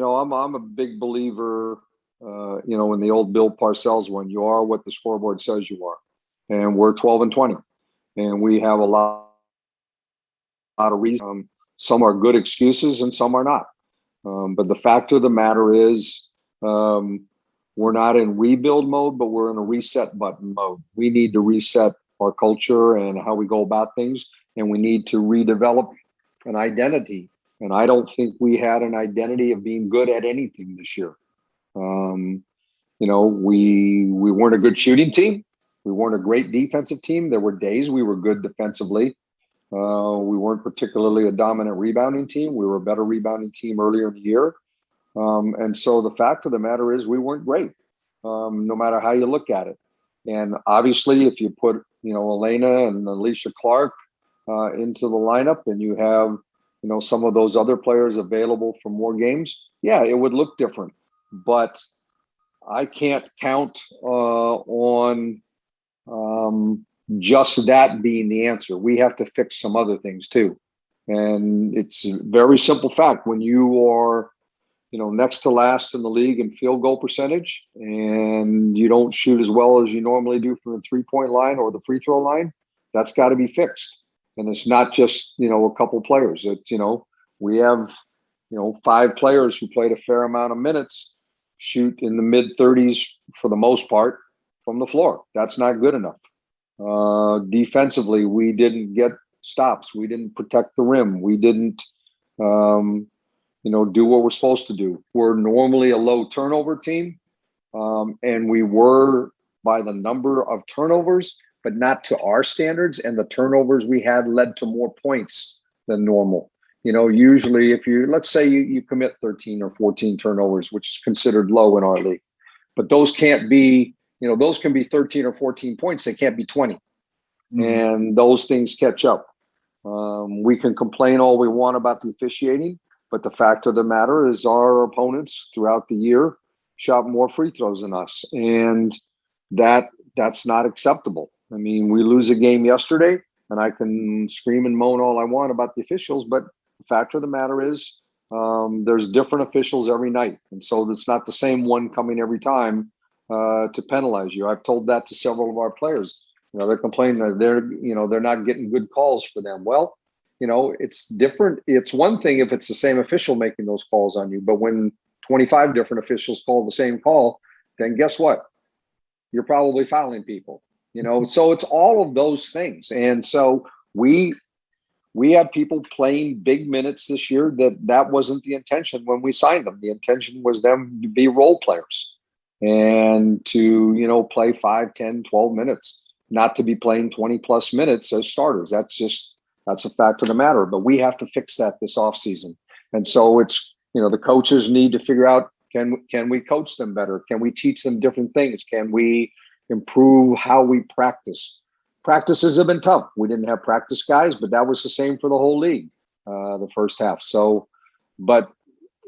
I'm a big believer, in the old Bill Parcells one. You are what the scoreboard says you are, and we're 12-20, and we have a lot of reasons. Some are good excuses, and some are not. But the fact of the matter is, we're not in rebuild mode, but we're in a reset button mode. We need to reset our culture and how we go about things, and we need to redevelop an identity. And I don't think we had an identity of being good at anything this year. We weren't a good shooting team. We weren't a great defensive team. There were days we were good defensively. We weren't particularly a dominant rebounding team. We were a better rebounding team earlier in the year. And so the fact of the matter is we weren't great, no matter how you look at it. And obviously, if you put, Elena and Alicia Clark into the lineup, and you have, some of those other players available for more games, yeah, it would look different. But I can't count on just that being the answer. We have to fix some other things too. And it's a very simple fact. When you are, next to last in the league in field goal percentage, and you don't shoot as well as you normally do from the 3-point line or the free throw line, that's got to be fixed. And it's not just, a couple players. We have, 5 players who played a fair amount of minutes, shoot in the mid-30s for the most part from the floor. That's not good enough. Defensively, we didn't get stops. We didn't protect the rim. We didn't, do what we're supposed to do. We're normally a low turnover team, and we were by the number of turnovers, but not to our standards. And the turnovers we had led to more points than normal. Usually if let's say you commit 13 or 14 turnovers, which is considered low in our league, but those can't be, those can be 13 or 14 points. They can't be 20. Mm-hmm. And those things catch up. We can complain all we want about the officiating, but the fact of the matter is our opponents throughout the year shot more free throws than us. And that's not acceptable. I mean, we lose a game yesterday, and I can scream and moan all I want about the officials, but the fact of the matter is there's different officials every night. And so it's not the same one coming every time to penalize you. I've told that to several of our players. They're complaining that they're not getting good calls for them. Well, it's different. It's one thing if it's the same official making those calls on you, but when 25 different officials call the same call, then guess what? You're probably fouling people, so it's all of those things. And so we had people playing big minutes this year that wasn't the intention when we signed them. The intention was them to be role players and to, play 5, 10, 12 minutes, not to be playing 20 plus minutes as starters. That's a fact of the matter, but we have to fix that this offseason. And so it's, the coaches need to figure out, can we coach them better? Can we teach them different things? Can we improve how we practice? Practices have been tough. We didn't have practice guys, but that was the same for the whole league, the first half. So, but,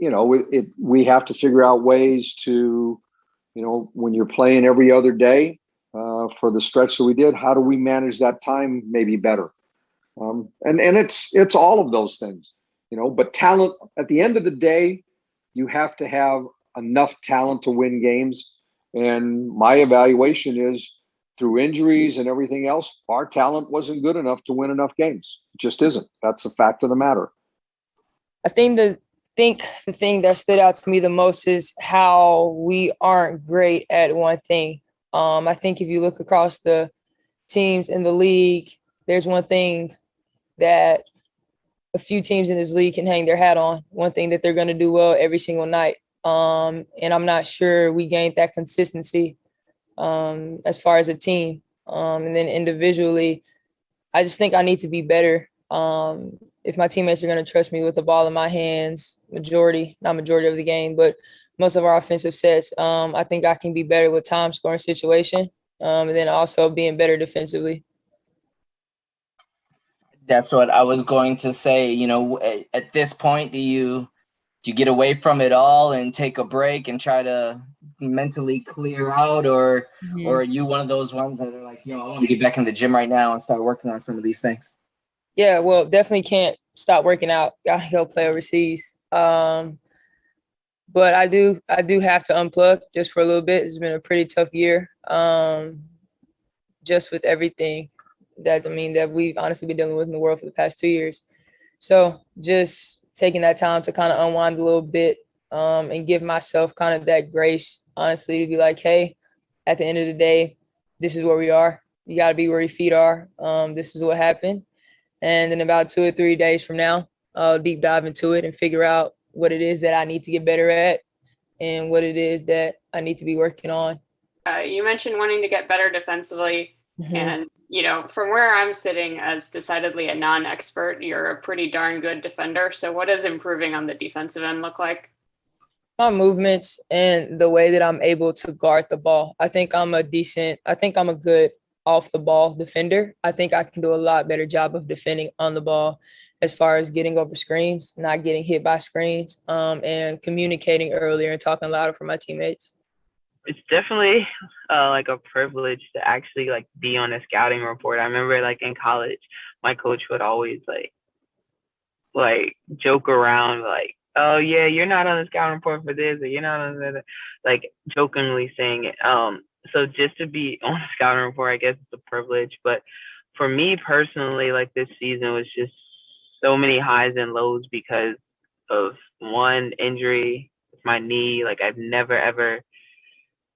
we have to figure out ways to, when you're playing every other day for the stretch that we did, how do we manage that time maybe better? And it's all of those things, but talent at the end of the day, you have to have enough talent to win games. And my evaluation is through injuries and everything else, our talent wasn't good enough to win enough games. It just isn't. That's the fact of the matter. I think the thing that stood out to me the most is how we aren't great at one thing. I think if you look across the teams in the league, there's one thing that a few teams in this league can hang their hat on, one thing that they're going to do well every single night. And I'm not sure we gained that consistency as far as a team. And then individually, I just think I need to be better. If my teammates are going to trust me with the ball in my hands, not majority of the game, but most of our offensive sets, I think I can be better with time scoring situation. And then also being better defensively. That's what I was going to say. At this point, do you get away from it all and take a break and try to mentally clear out, or are you one of those ones that are like, I want to get back in the gym right now and start working on some of these things? Yeah, well, definitely can't stop working out. Gotta go play overseas. but I do have to unplug just for a little bit. It's been a pretty tough year, just with everything that we've honestly been dealing with in the world for the past 2 years. So just taking that time to kind of unwind a little bit, and give myself kind of that grace, honestly, to be like, hey, at the end of the day, this is where we are. You got to be where your feet are. This is what happened. And then about 2 or 3 days from now, I'll deep dive into it and figure out what it is that I need to get better at and what it is that I need to be working on. You mentioned wanting to get better defensively. Mhm. And, from where I'm sitting as decidedly a non-expert, you're a pretty darn good defender. So what does improving on the defensive end look like? My movements and the way that I'm able to guard the ball. I think I'm a good off the ball defender. I think I can do a lot better job of defending on the ball as far as getting over screens, not getting hit by screens, and communicating earlier and talking louder for my teammates. It's definitely like a privilege to actually like be on a scouting report. I remember like in college, my coach would always like joke around like, oh yeah, you're not on the scouting report for this, or you're not on the, like jokingly saying it. So just to be on the scouting report, I guess it's a privilege. But for me personally, like this season was just so many highs and lows because of one injury with my knee. Like I've never ever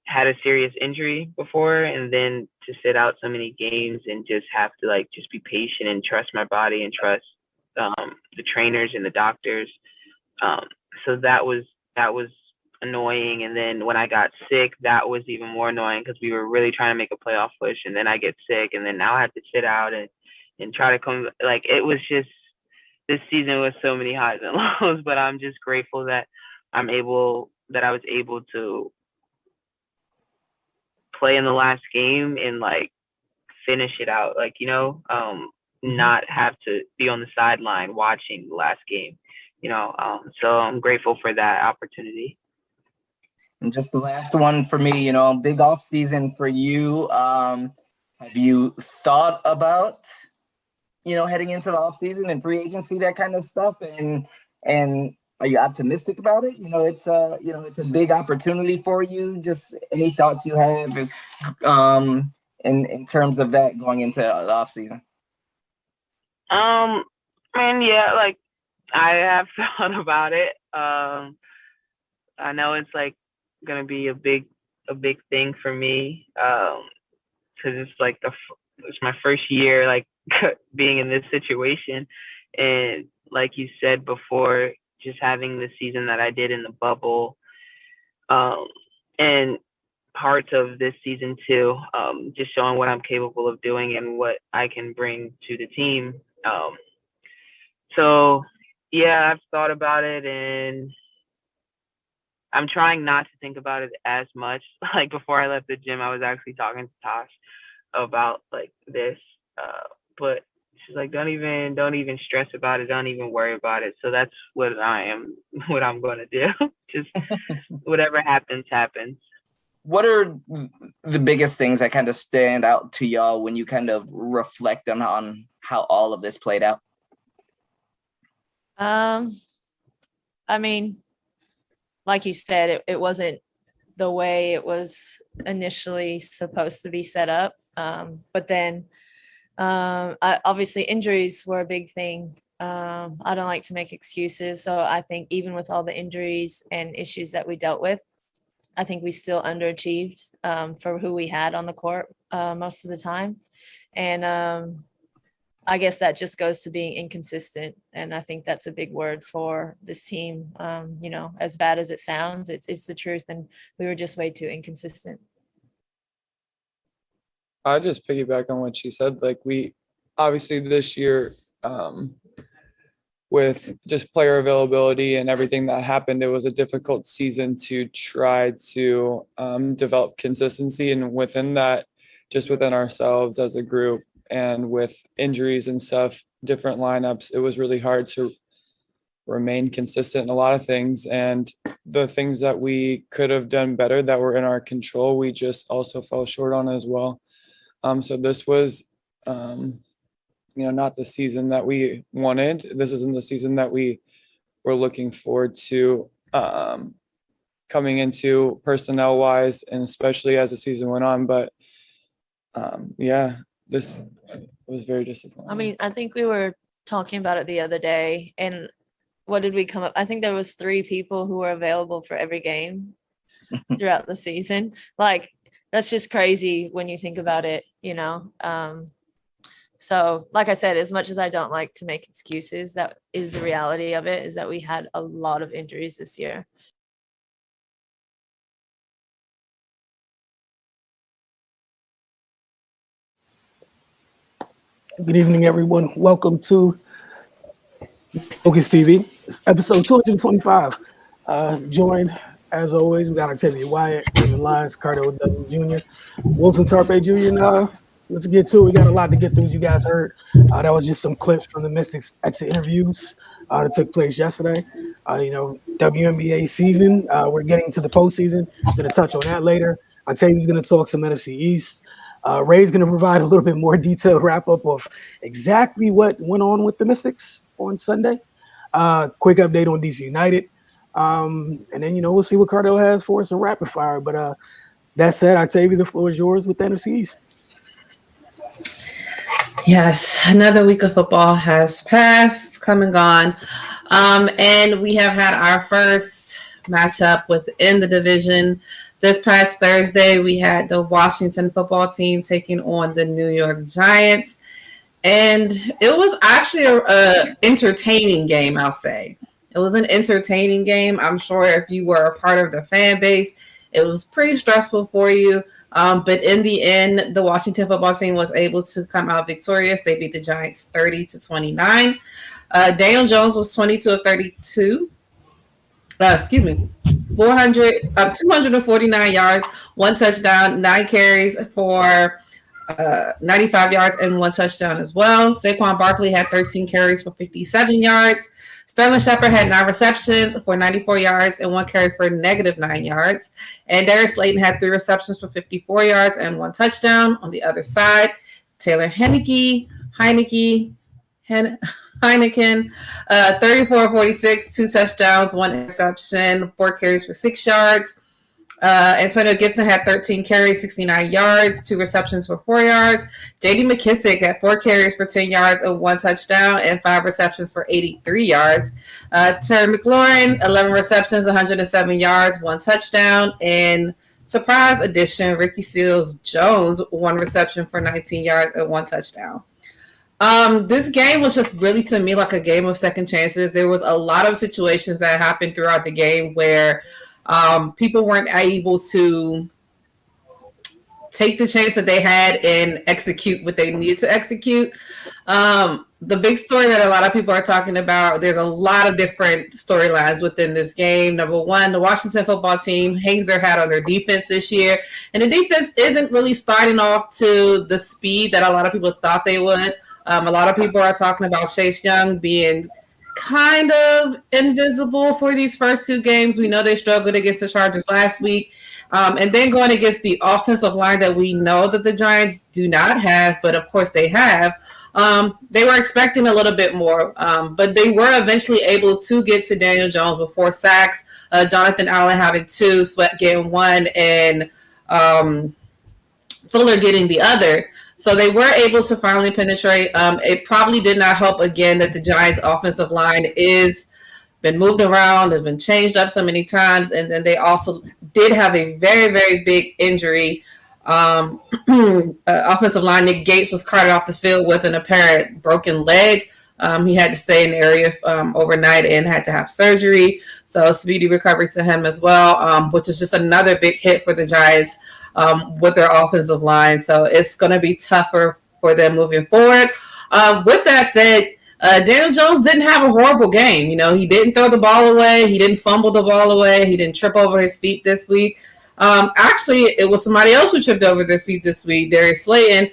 had a serious injury before, and then to sit out so many games and just have to like just be patient and trust my body and trust the trainers and the doctors. So that was annoying. And then when I got sick, that was even more annoying because we were really trying to make a playoff push, and then I get sick, and then now I have to sit out and try to come. Like it was just, this season was so many highs and lows, but I'm just grateful that I was able to play in the last game and like finish it out, like, not have to be on the sideline watching the last game, so I'm grateful for that opportunity. And just the last one for me, big off season for you. Have you thought about, heading into the off season and free agency, that kind of stuff? And are you optimistic about it? It's a big opportunity for you. Just any thoughts you have, in terms of that going into the off season? And yeah, like I have thought about it. I know it's like gonna be a big thing for me, because it's like it's my first year like being in this situation, and like you said before, just having the season that I did in the bubble, and parts of this season too, just showing what I'm capable of doing and what I can bring to the team. So yeah, I've thought about it, and I'm trying not to think about it as much. Like before I left the gym, I was actually talking to Tosh about like this, but she's like, don't even stress about it. Don't even worry about it. So that's what I'm going to do. Just whatever happens, happens. What are the biggest things that kind of stand out to y'all when you kind of reflect on how all of this played out? I mean, like you said, it wasn't the way it was initially supposed to be set up. But then obviously injuries were a big thing. I don't like to make excuses. So I think even with all the injuries and issues that we dealt with, I think we still underachieved for who we had on the court most of the time. And I guess that just goes to being inconsistent. And I think that's a big word for this team. As bad as it sounds, it's the truth. And we were just way too inconsistent. I just piggyback on what she said. Like we obviously this year, with just player availability and everything that happened, it was a difficult season to try to develop consistency. And within that, just within ourselves as a group, and with injuries and stuff, different lineups, it was really hard to remain consistent in a lot of things. And the things that we could have done better that were in our control, we just also fell short on as well. So this was, not the season that we wanted. This isn't the season that we were looking forward to coming into personnel wise, and especially as the season went on. But this was very disappointing. I mean, I think we were talking about it the other day, and what did we come up? I think there was 3 people who were available for every game throughout the season. Like, that's just crazy when you think about it, So, like I said, as much as I don't like to make excuses, that is the reality of it, is that we had a lot of injuries this year. Good evening, everyone. Welcome to Focus TV. It's episode 225. Joined, as always, we got Octavia Wyatt, Raymond Lyons, Cardell Jr., Wilson Tarpe Jr. Let's get to it. We got a lot to get through, as you guys heard. That was just some clips from the Mystics exit interviews that took place yesterday. WNBA season. We're getting to the postseason. Going to touch on that later. Octavia's going to talk some NFC East. Ray's going to provide a little bit more detailed wrap-up of exactly what went on with the Mystics on Sunday. Quick update on DC United. And then, we'll see what Cardell has for us in rapid fire. But that said, Octavia, the floor is yours with the NFC East. Yes, another week of football has passed, come and gone. And we have had our first matchup within the division. This past Thursday, we had the Washington football team taking on the New York Giants. And it was actually an entertaining game, I'll say. It was an entertaining game. I'm sure if you were a part of the fan base, it was pretty stressful for you. But in the end, the Washington football team was able to come out victorious. They beat the Giants 30-29. Daniel Jones was 22 of 32. 249 yards, 1 touchdown, 9 carries for 95 yards and 1 touchdown as well. Saquon Barkley had 13 carries for 57 yards. Sterling Shepard had 9 receptions for 94 yards and 1 carry for -9 yards. And Darius Slayton had 3 receptions for 54 yards and 1 touchdown. On the other side, Taylor Heineken, 34-46, 2 touchdowns, 1 interception, 4 carries for 6 yards. Antonio Gibson had 13 carries, 69 yards, 2 receptions for 4 yards. J.D. McKissick had 4 carries for 10 yards and 1 touchdown and 5 receptions for 83 yards. Terry McLaurin, 11 receptions, 107 yards, 1 touchdown. And surprise addition, Ricky Seals-Jones, 1 reception for 19 yards and 1 touchdown. This game was just really, to me, like a game of second chances. There was a lot of situations that happened throughout the game where people weren't able to take the chance that they had and execute what they needed to execute. The big story that a lot of people are talking about, there's a lot of different storylines within this game. Number one, the Washington football team hangs their hat on their defense this year. And the defense isn't really starting off to the speed that a lot of people thought they would. A lot of people are talking about Chase Young being kind of invisible for these first 2 games. We know they struggled against the Chargers last week. And then going against the offensive line that we know that the Giants do not have, but of course they have. They were expecting a little bit more, but they were eventually able to get to Daniel Jones with 4 sacks. Jonathan Allen having 2, Sweat getting 1, and Fuller getting the other. So they were able to finally penetrate. It probably did not help, again, that the Giants' offensive line is been moved around, has been changed up so many times, and then they also did have a very, very big injury. Offensive line Nick Gates was carted off the field with an apparent broken leg. He had to stay in the area overnight and had to have surgery. So speedy recovery to him as well, which is just another big hit for the Giants with their offensive line. So it's going to be tougher for them moving forward. With that said, Daniel Jones didn't have a horrible game. He didn't throw the ball away. He didn't fumble the ball away. He didn't trip over his feet this week. Actually, it was somebody else who tripped over their feet this week, Darius Slayton.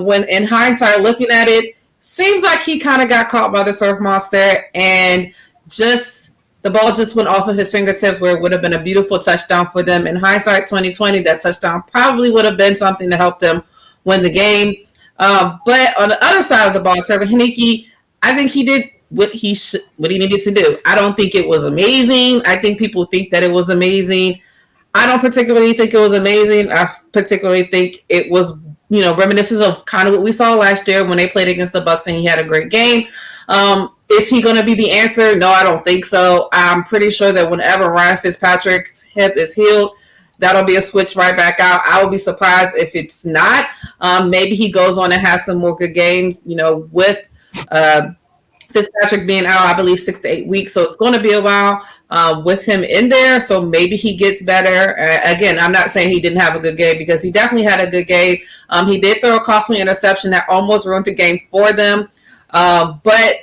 When in hindsight, looking at it, seems like he kind of got caught by the surf monster and the ball just went off of his fingertips where it would have been a beautiful touchdown for them. In hindsight, 2020, that touchdown probably would have been something to help them win the game. But on the other side of the ball, Taylor Heineke, I think he did what he needed to do. I don't think it was amazing. I think people think that it was amazing. I don't particularly think it was amazing. I particularly think it was, reminiscent of kind of what we saw last year when they played against the Bucks and he had a great game. Is he going to be the answer? No, I don't think so. I'm pretty sure that whenever Ryan Fitzpatrick's hip is healed, that'll be a switch right back out. I would be surprised if it's not. Maybe he goes on and has some more good games, with Fitzpatrick being out, I believe 6 to 8 weeks. So it's going to be a while with him in there. So maybe he gets better. Again, I'm not saying he didn't have a good game because he definitely had a good game. He did throw a costly interception that almost ruined the game for them. But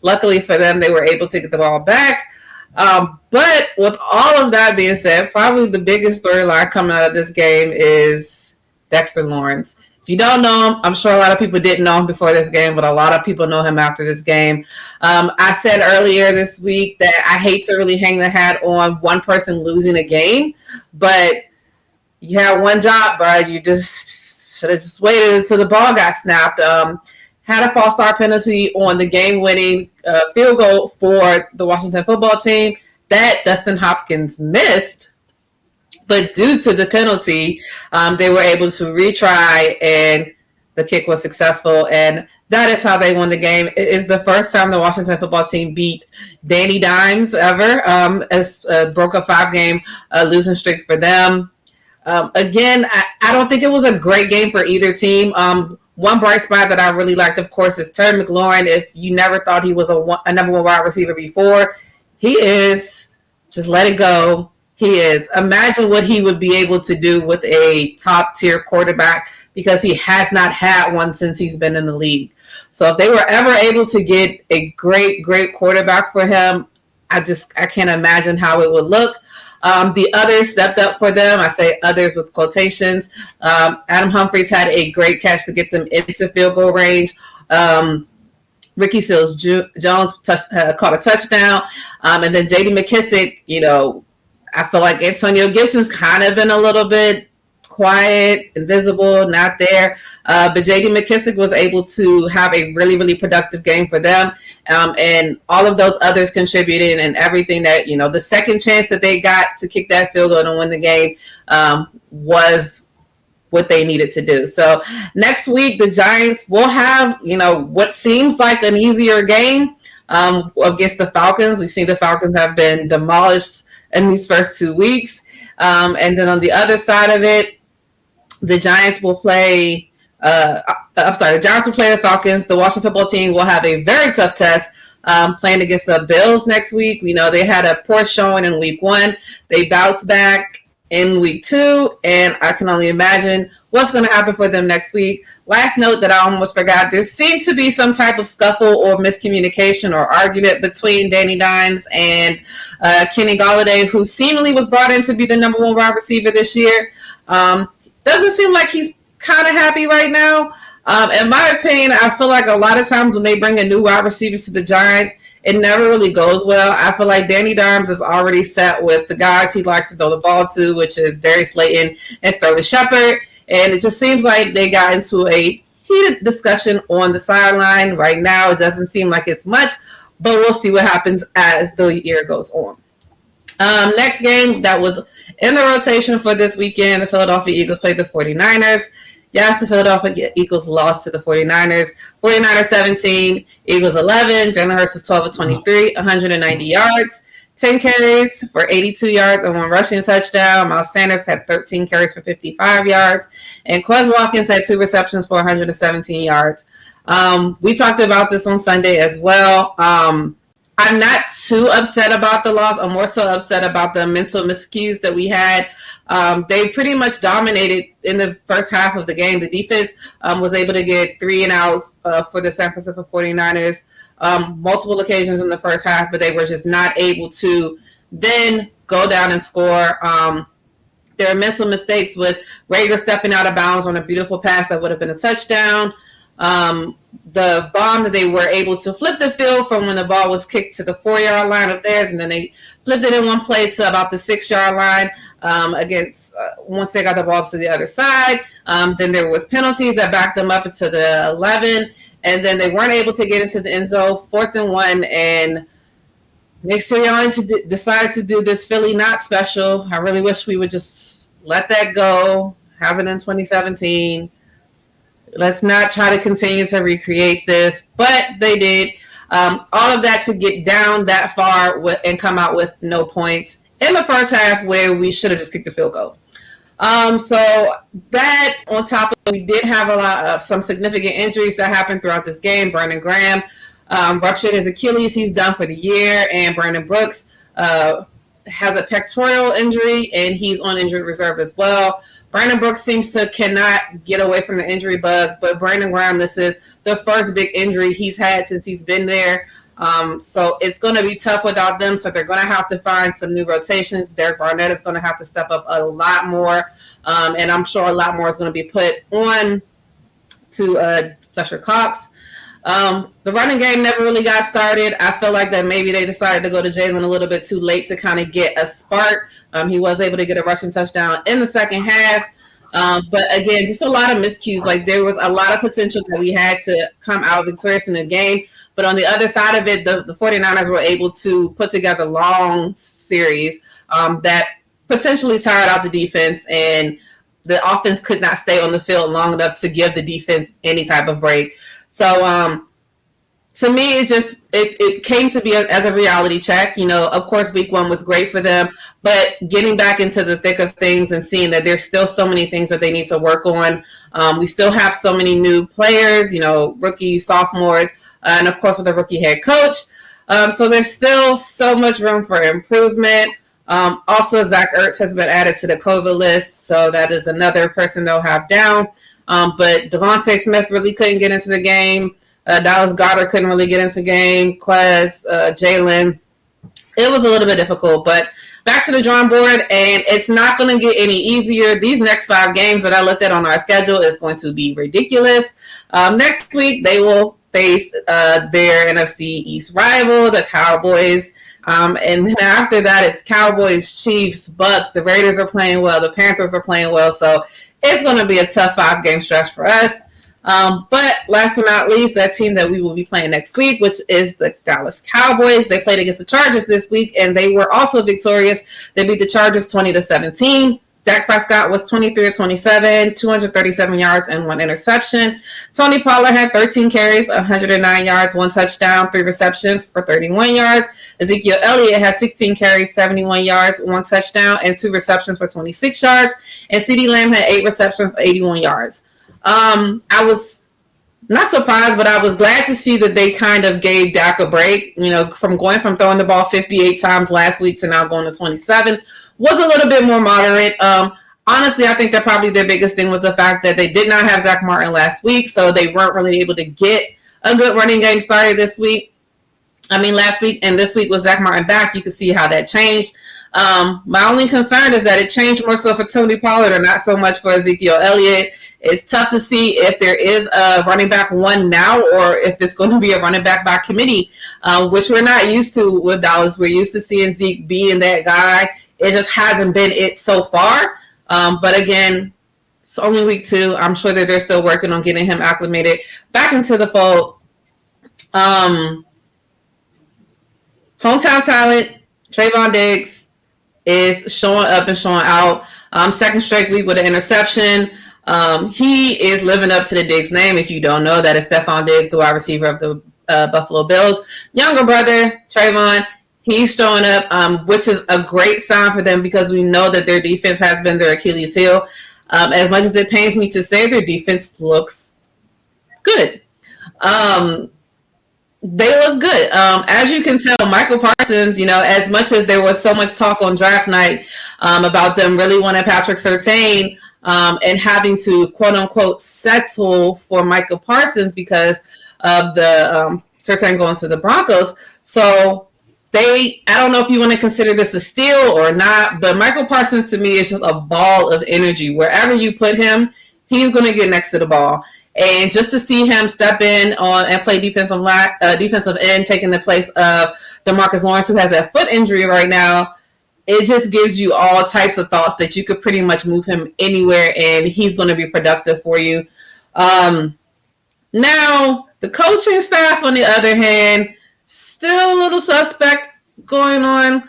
luckily for them, they were able to get the ball back. But with all of that being said, probably the biggest storyline coming out of this game is Dexter Lawrence. If you don't know him, I'm sure a lot of people didn't know him before this game, but a lot of people know him after this game. I said earlier this week that I hate to really hang the hat on one person losing a game, but you had one job, bro. You just should have just waited until the ball got snapped. Had a false start penalty on the game-winning field goal for the Washington football team that Dustin Hopkins missed. But due to the penalty, they were able to retry, and the kick was successful. And that is how they won the game. It is the first time the Washington football team beat Danny Dimes ever, as broke a 5-game losing streak for them. Again, I don't think it was a great game for either team. One bright spot that I really liked, of course, is Terry McLaurin. If you never thought he was a number one wide receiver before, he is. Just let it go. He is. Imagine what he would be able to do with a top-tier quarterback because he has not had one since he's been in the league. So if they were ever able to get a great, great quarterback for him, I can't imagine how it would look. The others stepped up for them. I say others with quotations. Adam Humphries had a great catch to get them into field goal range. Ricky Seals-Jones caught a touchdown. And then J.D. McKissic, I feel like Antonio Gibson's kind of been a little bit quiet, invisible, not there. But J.D. McKissic was able to have a really, really productive game for them. And all of those others contributed and everything that, the second chance that they got to kick that field goal and win the game was what they needed to do. So next week, the Giants will have, what seems like an easier game against the Falcons. We've seen the Falcons have been demolished in these first 2 weeks. And then on the other side of it, the Giants will play the Giants will play the Falcons. The Washington football team will have a very tough test playing against the Bills next week. We know they had a poor showing in week 1. They bounced back in week 2, and I can only imagine what's going to happen for them next week. Last note that I almost forgot, there seemed to be some type of scuffle or miscommunication or argument between Danny Dimes and Kenny Golladay, who seemingly was brought in to be the number one wide receiver this year. Doesn't seem like he's kind of happy right now. In my opinion, I feel like a lot of times when they bring a new wide receiver to the Giants, it never really goes well. I feel like Danny Dimes is already set with the guys he likes to throw the ball to, which is Darius Slayton and Sterling Shepard. And it just seems like they got into a heated discussion on the sideline right now. It doesn't seem like it's much, but we'll see what happens as the year goes on. Next game that was in the rotation for this weekend, the Philadelphia Eagles played the 49ers. Yes, the Philadelphia Eagles lost to the 49ers. 49ers 17, Eagles 11. Jalen Hurts was 12 of 23, 190 yards, 10 carries for 82 yards and 1 rushing touchdown. Miles Sanders had 13 carries for 55 yards. And Quez Watkins had 2 receptions for 117 yards. We talked about this on Sunday as well. I'm not too upset about the loss. I'm more so upset about the mental miscues that we had. They pretty much dominated in the first half of the game. The defense was able to get 3 and outs for the San Francisco 49ers multiple occasions in the first half, but they were just not able to then go down and score. There are mental mistakes with Rager stepping out of bounds on a beautiful pass that would have been a touchdown. The bomb that they were able to flip the field from when the ball was kicked to the 4-yard line of theirs, and then they flipped it in one play to about the 6-yard line against once they got the ball to the other side. Then there was penalties that backed them up into the 11. and then they weren't able to get into the end zone, 4th and 1, and Nick Sirianni decided to do this Philly not special. I really wish we would just let that go, have it in 2017. Let's not try to continue to recreate this, but they did. All of that to get down that far and come out with no points in the first half where we should have just kicked the field goal. So that on top of, we did have a lot of some significant injuries that happened throughout this game. Brandon Graham ruptured his Achilles. He's done for the year. And Brandon Brooks has a pectoral injury, and he's on injured reserve as well. Brandon Brooks cannot get away from the injury bug, but Brandon Graham, this is the first big injury he's had since he's been there. So it's going to be tough without them. So they're going to have to find some new rotations. Derek Barnett is going to have to step up a lot more. And I'm sure a lot more is going to be put on to Fletcher Cox. The running game never really got started. I feel like that maybe they decided to go to Jalen a little bit too late to kind of get a spark. He was able to get a rushing touchdown in the second half. But again, just a lot of miscues. Like, there was a lot of potential that we had to come out victorious in the game. But on the other side of it, the 49ers were able to put together long series that potentially tired out the defense, and the offense could not stay on the field long enough to give the defense any type of break. So to me, it came to be as a reality check. You know, of course, week 1 was great for them, but getting back into the thick of things and seeing that there's still so many things that they need to work on. We still have so many new players, you know, rookies, sophomores, and of course with a rookie head coach. So there's still so much room for improvement. Also, Zach Ertz has been added to the COVID list, so that is another person they'll have down. But Devontae Smith really couldn't get into the game. Dallas Goedert couldn't really get into the game. Quez, Jalen. It was a little bit difficult, but back to the drawing board, and it's not going to get any easier. These next 5 games that I looked at on our schedule is going to be ridiculous. Next week, they will face their NFC East rival, the Cowboys. And then after that, it's Cowboys, Chiefs, Bucks. The Raiders are playing well. The Panthers are playing well. So it's going to be a tough 5-game stretch for us. But last but not least, that team that we will be playing next week, which is the Dallas Cowboys. They played against the Chargers this week, and they were also victorious. They beat the Chargers 20-17. Dak Prescott was 23-27, 237 yards, and 1 interception. Tony Pollard had 13 carries, 109 yards, 1 touchdown, 3 receptions for 31 yards. Ezekiel Elliott had 16 carries, 71 yards, 1 touchdown, and 2 receptions for 26 yards. And CeeDee Lamb had 8 receptions for 81 yards. I was not surprised, but I was glad to see that they kind of gave Dak a break. You know, from throwing the ball 58 times last week to now going to 27 was a little bit more moderate. Honestly, I think that probably their biggest thing was the fact that they did not have Zach Martin last week, so they weren't really able to get a good running game started last week, and this week with Zach Martin back, you can see how that changed. My only concern is that it changed more so for Tony Pollard and not so much for Ezekiel Elliott. It's tough to see if there is a running back 1 now or if it's going to be a running back by committee, which we're not used to with Dallas. We're used to seeing Zeke being that guy. It just hasn't been it so far. But again, it's only week 2. I'm sure that they're still working on getting him acclimated back into the fold. Hometown talent, Trayvon Diggs, is showing up and showing out. Second straight week with an interception. He is living up to the Diggs name. If you don't know, that is Stephon Diggs, the wide receiver of the Buffalo Bills. Younger brother, Trayvon, he's showing up, which is a great sign for them because we know that their defense has been their Achilles heel. As much as it pains me to say, their defense looks good. They look good. As you can tell, Michael Parsons, you know, as much as there was so much talk on draft night about them really wanting Patrick Surtain, and having to quote unquote settle for Michael Parsons because of the Surtain going to the Broncos. So I don't know if you want to consider this a steal or not, but Michael Parsons to me is just a ball of energy. Wherever you put him, he's going to get next to the ball. And just to see him step in and play defensive end, taking the place of DeMarcus Lawrence, who has that foot injury right now, it just gives you all types of thoughts that you could pretty much move him anywhere and he's going to be productive for you. Now, The coaching staff, on the other hand, still a little suspect going on.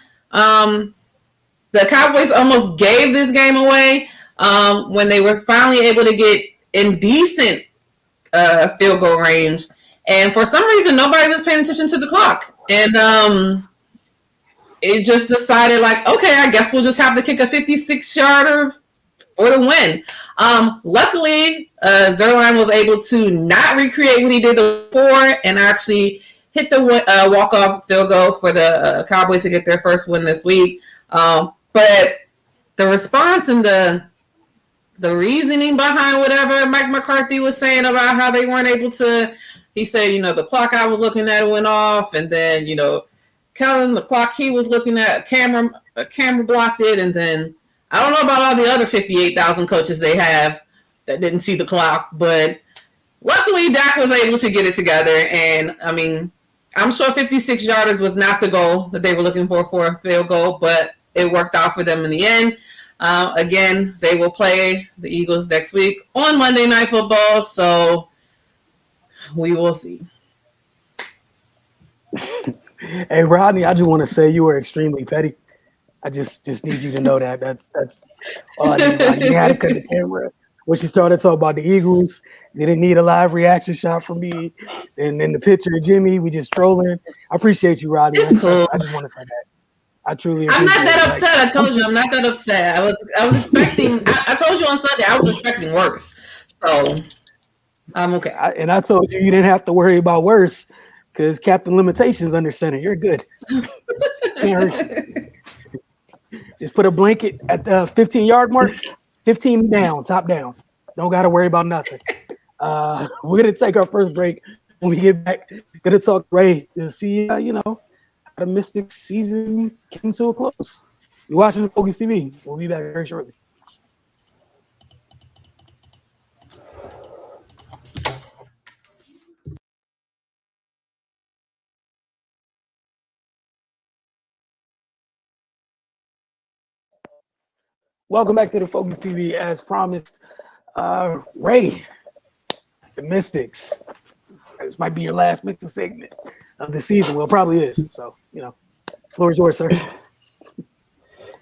The Cowboys almost gave this game away when they were finally able to get in decent field goal range. And for some reason, nobody was paying attention to the clock. And it just decided, like, okay, I guess we'll just have to kick a 56-yarder for the win. Luckily, Zerline was able to not recreate what he did before and actually hit the walk-off field goal for the Cowboys to get their first win this week. But the response and the reasoning behind whatever Mike McCarthy was saying about how they weren't able to, he said, the clock I was looking at went off, and then, Kellen, the clock he was looking at, a camera blocked it, and then I don't know about all the other 58,000 coaches they have that didn't see the clock, but luckily Dak was able to get it together. And I mean, I'm sure 56 yarders was not the goal that they were looking for a field goal, but it worked out for them in the end. Again, they will play the Eagles next week on Monday Night Football, so we will see. Hey, Rodney, I just want to say you were extremely petty. I just need you to know that. That's all I need. You had to cut the camera. When she started talking about the Eagles, they didn't need a live reaction shot from me. And then the picture of Jimmy, we just trolling. I appreciate you, Rodney. It's cool. I just want to say that. I truly I'm not that it. upset. I told you I'm not that upset. I was expecting. I told you on Sunday I was expecting worse. So I'm okay. I told you didn't have to worry about worse because Captain Limitations under center. You're good. Just put a blanket at the 15-yard mark. 15 down, top down. Don't got to worry about nothing. We're gonna take our first break. When we get back, gonna talk Ray to see how the Mystics season came to a close. You're watching the Focus TV. We'll be back very shortly. Welcome back to the Focus TV. As promised, Ray, the Mystics. This might be your last Mystics segment of the season. Well, it probably is. So, floor is yours, sir.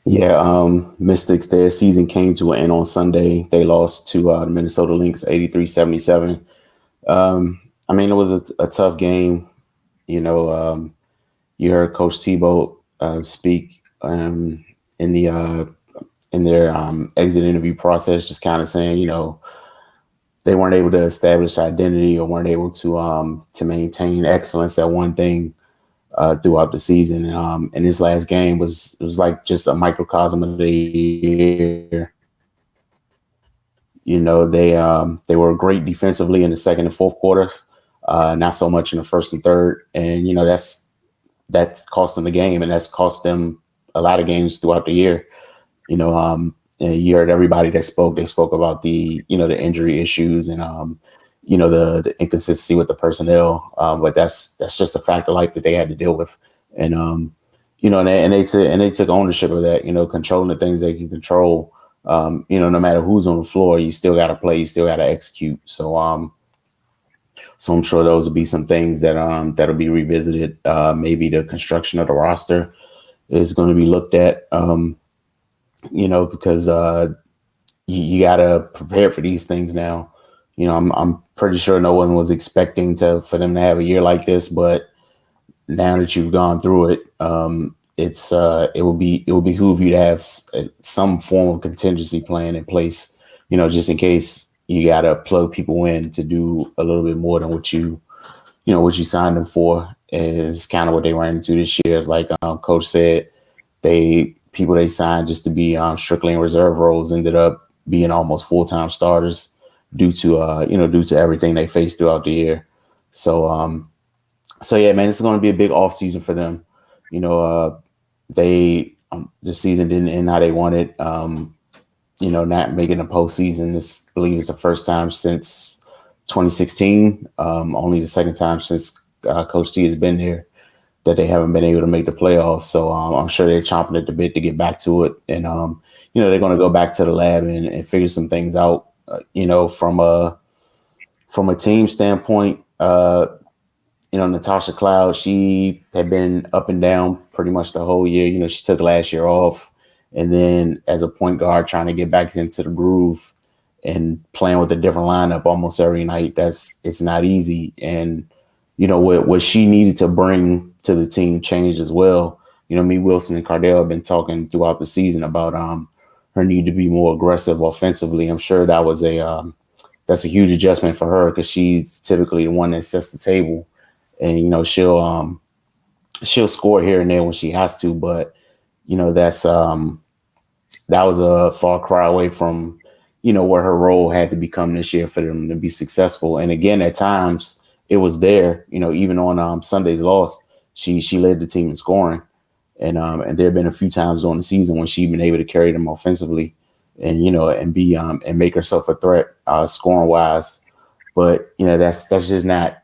Yeah, Mystics, their season came to an end on Sunday. They lost to the Minnesota Lynx 83-77. I mean, it was a tough game. You heard Coach Tebow speak in their exit interview process, just kind of saying, they weren't able to establish identity or weren't able to maintain excellence at one thing throughout the season. And this last game was like just a microcosm of the year. They were great defensively in the second and fourth quarters, not so much in the first and third. And that's cost them the game, and that's cost them a lot of games throughout the year. And you heard everybody that spoke. They spoke about the the injury issues and the inconsistency with the personnel. But that's just a fact of life that they had to deal with. And they took ownership of that. Controlling the things they can control. No matter who's on the floor, you still got to play. You still got to execute. So I'm sure those will be some things that'll be revisited. Maybe the construction of the roster is going to be looked at. Because you got to prepare for these things now. I'm pretty sure no one was expecting for them to have a year like this, but now that you've gone through it, it will behoove you to have some form of contingency plan in place, just in case you got to plug people in to do a little bit more than what you signed them for. Is kind of what they ran into this year. Like Coach said, people they signed just to be strictly in reserve roles ended up being almost full-time starters due to everything they faced throughout the year. So yeah, man, it's going to be a big off season for them. The season didn't end how they wanted. Not making a postseason. I believe it's the first time since 2016. Only the second time since Coach T has been here that they haven't been able to make the playoffs. So I'm sure they're chomping at the bit to get back to it. And, they're going to go back to the lab and figure some things out, from a team standpoint. Natasha Cloud, she had been up and down pretty much the whole year. She took last year off, and then as a point guard, trying to get back into the groove and playing with a different lineup almost every night. It's not easy. And, what she needed to bring to the team changed as well. Me, Wilson, and Cardell have been talking throughout the season about her need to be more aggressive offensively. I'm sure that's a huge adjustment for her because she's typically the one that sets the table. And, she'll score here and there when she has to, but, that was a far cry away from, what her role had to become this year for them to be successful. And again, at times it was there, even on Sunday's loss, she led the team in scoring. And there have been a few times during the season when she's been able to carry them offensively and, and be and make herself a threat scoring wise. But, that's just not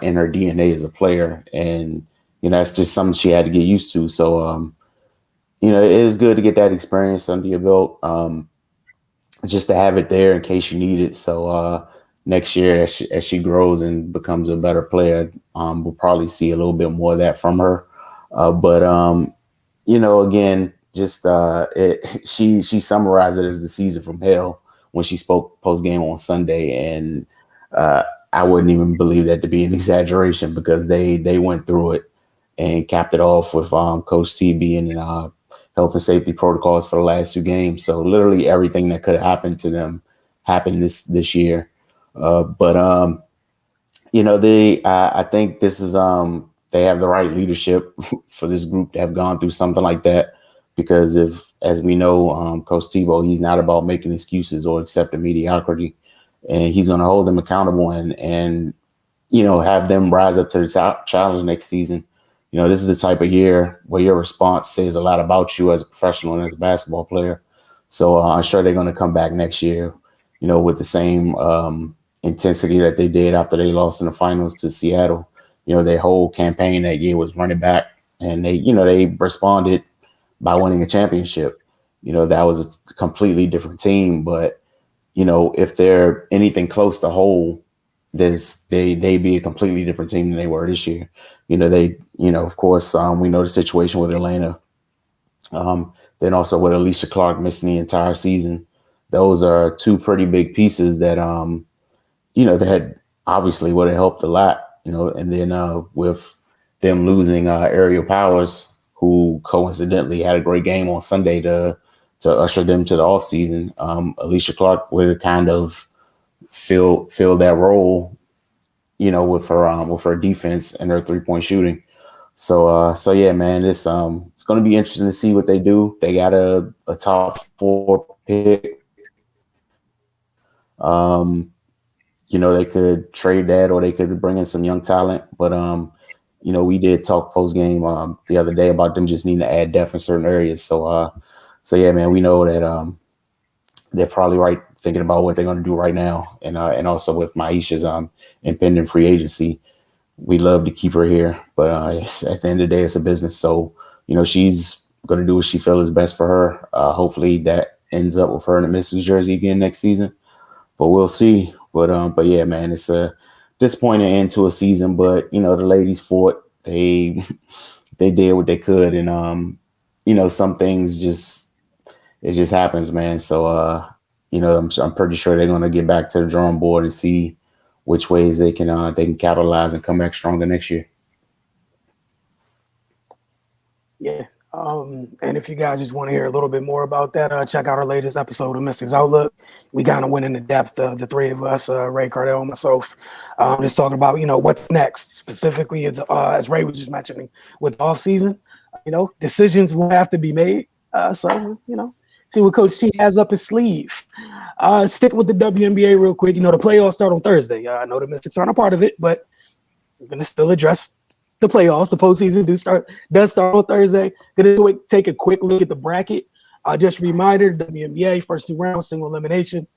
in her DNA as a player. And, that's just something she had to get used to. So, it is good to get that experience under your belt, just to have it there in case you need it. So next year, as she grows and becomes a better player, we'll probably see a little bit more of that from her. But again, just she summarized it as the season from hell when she spoke post game on Sunday, and I wouldn't even believe that to be an exaggeration because they went through it and capped it off with Coach T being in health and safety protocols for the last 2 games. So literally everything that could have happened to them happened this year. I think this is they have the right leadership for this group to have gone through something like that, because as we know, Coach Tebow, he's not about making excuses or accepting mediocrity, and he's going to hold them accountable and have them rise up to the challenge next season. This is the type of year where your response says a lot about you as a professional and as a basketball player. So I'm sure they're going to come back next year, with the same intensity that they did after they lost in the finals to Seattle. Their whole campaign that year was running back, and they responded by winning a championship. That was a completely different team, but if they're anything close to whole, they be a completely different team than they were this year. Of course, we know the situation with Atlanta. Then also with Alicia Clark missing the entire season. Those are 2 pretty big pieces that, that had obviously would have helped a lot, and then with them losing Aerial Powers, who coincidentally had a great game on Sunday to usher them to the offseason. Alicia Clark would have kind of fill that role, with her defense and her 3-point shooting. So yeah, man, it's going to be interesting to see what they do. They got a top 4 pick. They could trade that, or they could bring in some young talent. But we did talk post game the other day about them just needing to add depth in certain areas. So yeah, man, we know that they're probably right thinking about what they're going to do right now, and also with Maisha's impending free agency, we love to keep her here, but at the end of the day, it's a business. So she's going to do what she feels is best for her. Hopefully, that ends up with her in a Mystics jersey again next season, but we'll see. But yeah, man, it's a disappointing end to a season. But the ladies fought. They did what they could, and some things it just happens, man. So I'm pretty sure they're going to get back to the drawing board and see which ways they can capitalize and come back stronger next year. Yeah. And if you guys just want to hear a little bit more about that, check out our latest episode of Mystics Outlook. We kind of went into depth, the 3 of us, Ray, Cardell, and myself, just talking about, what's next. Specifically, as Ray was just mentioning, with the offseason, decisions will have to be made. See what Coach T has up his sleeve. Stick with the WNBA real quick. The playoffs start on Thursday. I know the Mystics aren't a part of it, but we're going to still address the playoffs. The postseason does start on Thursday. Going to take a quick look at the bracket. Just a reminder, WNBA, first 2 rounds, single elimination.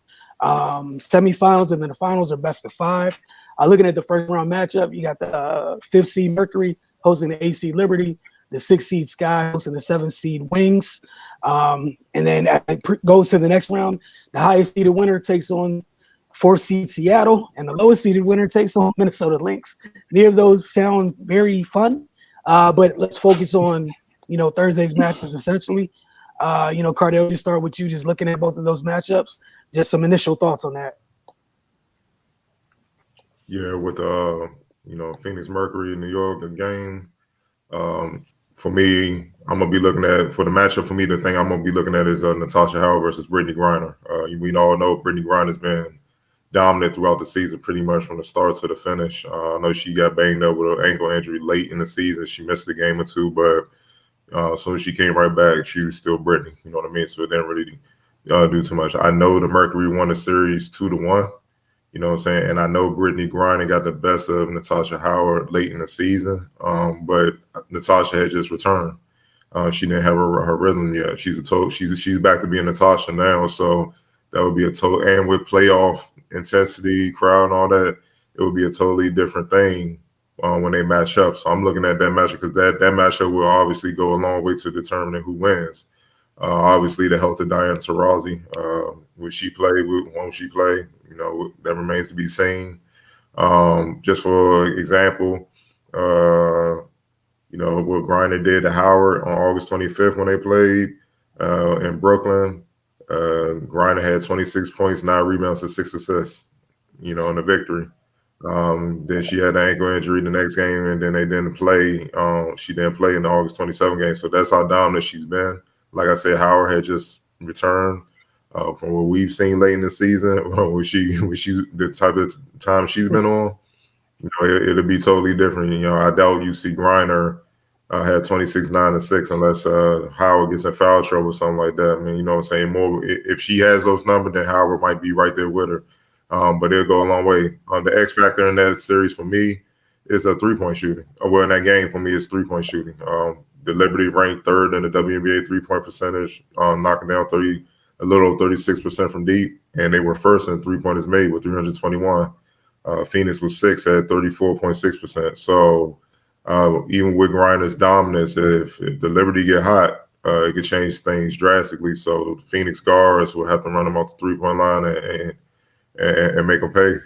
Semifinals, and then the finals are best of 5. Looking at the first round matchup, you got the 5th seed Mercury hosting the 8th seed Liberty, the 6th seed Sky hosting the 7th seed Wings. And then as it goes to the next round, the highest seeded winner takes on 4th seed Seattle, and the lowest seeded winner takes on Minnesota Lynx. Neither of those sound very fun, but let's focus on, Thursday's matchups essentially. Cardell, just start with you, just looking at both of those matchups. Just some initial thoughts on that. Yeah, with Phoenix Mercury in New York, the game. For me, I'm gonna be looking at, for the matchup. For me, the thing I'm gonna be looking at is Natasha Howard versus Brittany Griner. We all know Brittany Griner's been dominant throughout the season, pretty much from the start to the finish. I know she got banged up with an ankle injury late in the season. She missed a game or two, but as soon as she came right back, she was still Brittany. You know what I mean? So it didn't really do too much. I know the Mercury won the series 2-1. You know what I'm saying? And I know Brittany Griner got the best of Natasha Howard late in the season, but Natasha had just returned. She didn't have her rhythm yet. She's back to being Natasha now, so that would be a total. And with playoff intensity, crowd, and all that, it would be a totally different thing when they match up. So I'm looking at that matchup because that matchup will obviously go a long way to determining who wins. Obviously, the health of Diana Taurasi, will she play? Won't she play? That remains to be seen. Just for example, what Griner did to Howard on August 25th when they played in Brooklyn. Griner had 26 points, 9 rebounds, and 6 assists, in the victory. Then she had an ankle injury the next game, and then they didn't play. She didn't play in the August 27 game. So that's how dominant she's been. Like I said, Howard had just returned from what we've seen late in the season. When she's the type of time she's been on, it'll be totally different. I doubt you see Griner had 26, 9, and 6 unless Howard gets in foul trouble or something like that. I mean, you know what I'm saying? More if she has those numbers, then Howard might be right there with her. But it'll go a long way. The X factor in that series for me is a 3-point shooting. Well, in that game for me is 3-point shooting. The Liberty ranked 3rd in the WNBA 3-point percentage, knocking down a little over 36% from deep, and they were 1st in 3-pointers made with 321. Phoenix was 6th at 34.6%. So even with Griner's dominance, if the Liberty get hot, it could change things drastically. So the Phoenix guards will have to run them off the 3-point line and make them pay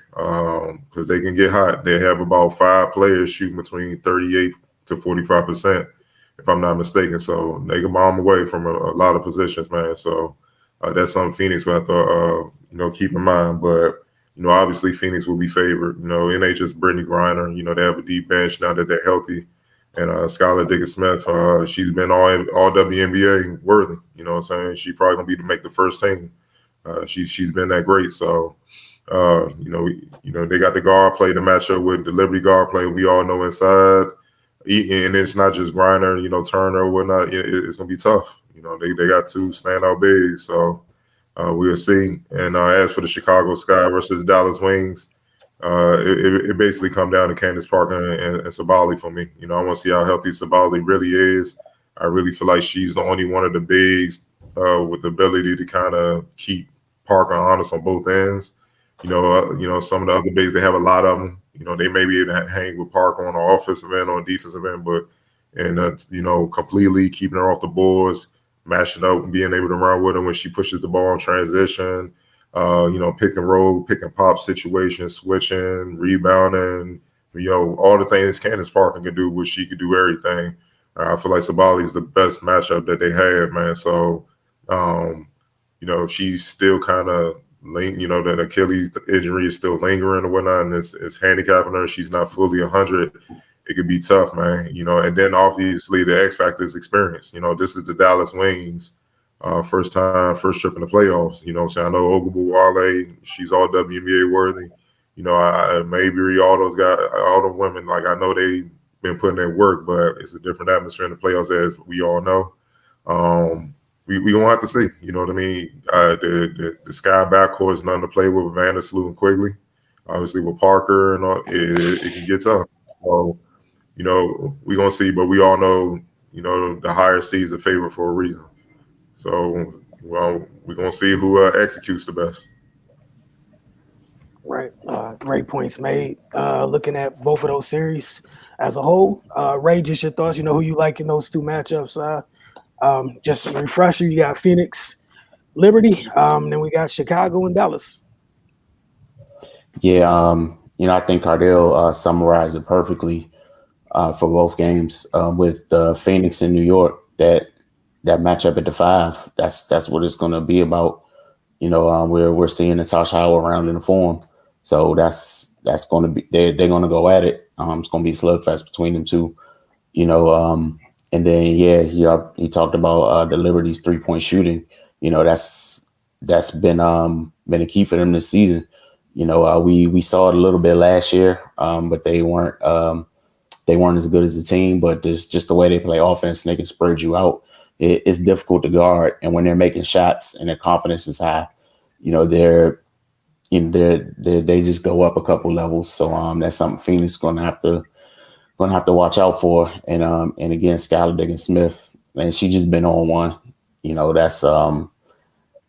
because they can get hot. They have about 5 players shooting between 38 to 45%, if I'm not mistaken. So they can bomb away from a lot of positions, man. So that's something Phoenix will have to keep in mind. But obviously Phoenix will be favored. It ain't just Brittany Griner. They have a deep bench now that they're healthy. And Skylar Diggins-Smith, she's been all WNBA worthy. You know what I'm saying? She probably gonna be to make the first team. She's been that great. So they got the guard play to match up with the Liberty guard play. We all know inside, and it's not just Griner, Turner or whatnot. It's gonna be tough. They got 2 standout bigs. So we'll see. And as for the Chicago Sky versus Dallas Wings, it basically come down to Candace Parker and Sabali for me. I want to see how healthy Sabali really is. I really feel like she's the only one of the bigs with the ability to kind of keep Parker honest on both ends. Some of the other bigs, they have a lot of them. They may be able to hang with Parker on the offensive end, on the defensive end, but completely keeping her off the boards, mashing up and being able to run with her when she pushes the ball in transition, pick and roll, pick and pop situations, switching, rebounding, all the things Candace Parker can do, which she could do everything. I feel like Sabali is the best matchup that they have, man. So, she's still kind of that Achilles injury is still lingering and whatnot, and it's handicapping her. She's not fully 100. It could be tough, man. And then obviously the X factor is experience. This is the Dallas Wings, first trip in the playoffs. So I know Ogubuwale, she's all WNBA worthy. I maybe all those guys, all the women, like I know they've been putting in work, but it's a different atmosphere in the playoffs, as we all know. We gonna have to see. You know what I mean? The Sky backcourt is nothing to play with Vandersloot and Quigley. Obviously with Parker and all, it can get tough. So, we gonna see, but we all know, the higher seeds are favored for a reason. So, we're gonna see who executes the best. Right. Great points made. Looking at both of those series as a whole, Ray, just your thoughts. Who you like in those 2 matchups? Just a refresher, you got Phoenix, Liberty, then we got Chicago and Dallas. Yeah, I think Cardell summarized it perfectly for both games with Phoenix and New York. That matchup at the 5, that's what it's going to be about. We're seeing Natasha Howard around in the form, so that's going to be they're going to go at it. It's going to be a slugfest between them two. And then he talked about the Liberty's 3-point shooting. That's been a key for them this season. We saw it a little bit last year, but they weren't as good as a team. But just the way they play offense, and they can spread you out. It's difficult to guard, and when they're making shots and their confidence is high, they just go up a couple levels. So that's something Phoenix is gonna have to watch out for. And again, Skylar Diggins-Smith, man, she just been on one. That's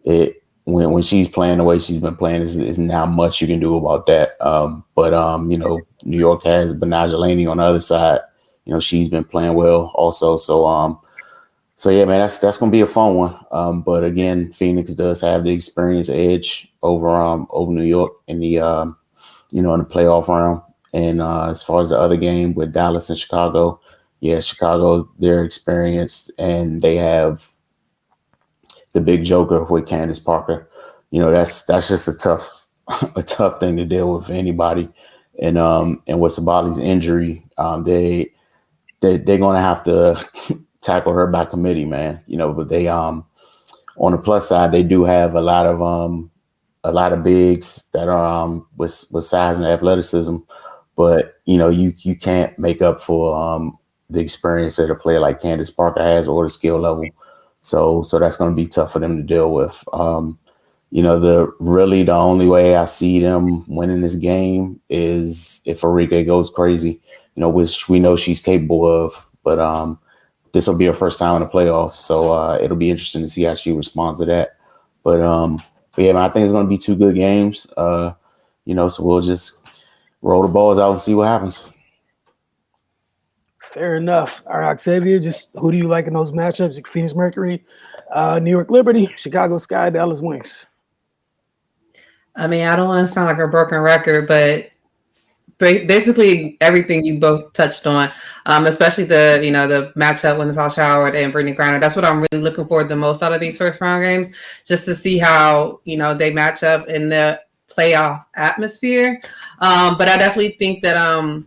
it. When she's playing the way she's been playing, is not much you can do about that. But New York has Benaja Laney on the other side. She's been playing well also. So yeah, man, that's gonna be a fun one. But again, Phoenix does have the experience edge over New York in the in the playoff round. And as far as the other game with Dallas and Chicago, yeah, they're experienced, and they have the big joker with Candace Parker. That's just a tough thing to deal with for anybody. And with Sabali's injury, they're gonna have to tackle her by committee, man. But they on the plus side, they do have a lot of bigs that are with size and athleticism, but you can't make up for the experience that a player like Candace Parker has or the skill level. So that's going to be tough for them to deal with. The only way I see them winning this game is if Arike goes crazy, which we know she's capable of, but this will be her first time in the playoffs, so it'll be interesting to see how she responds to that. But yeah, man, I think it's going to be 2 good games. So we'll just roll the balls out and see what happens. Fair enough. All right, Octavia, just who do you like in those matchups? Phoenix Mercury, New York Liberty, Chicago Sky, Dallas Wings. I mean, I don't want to sound like a broken record, but basically everything you both touched on, especially the matchup with Natasha Howard and Brittany Griner. That's what I'm really looking forward the most out of these first round games, just to see how they match up in the playoff atmosphere. But I definitely think that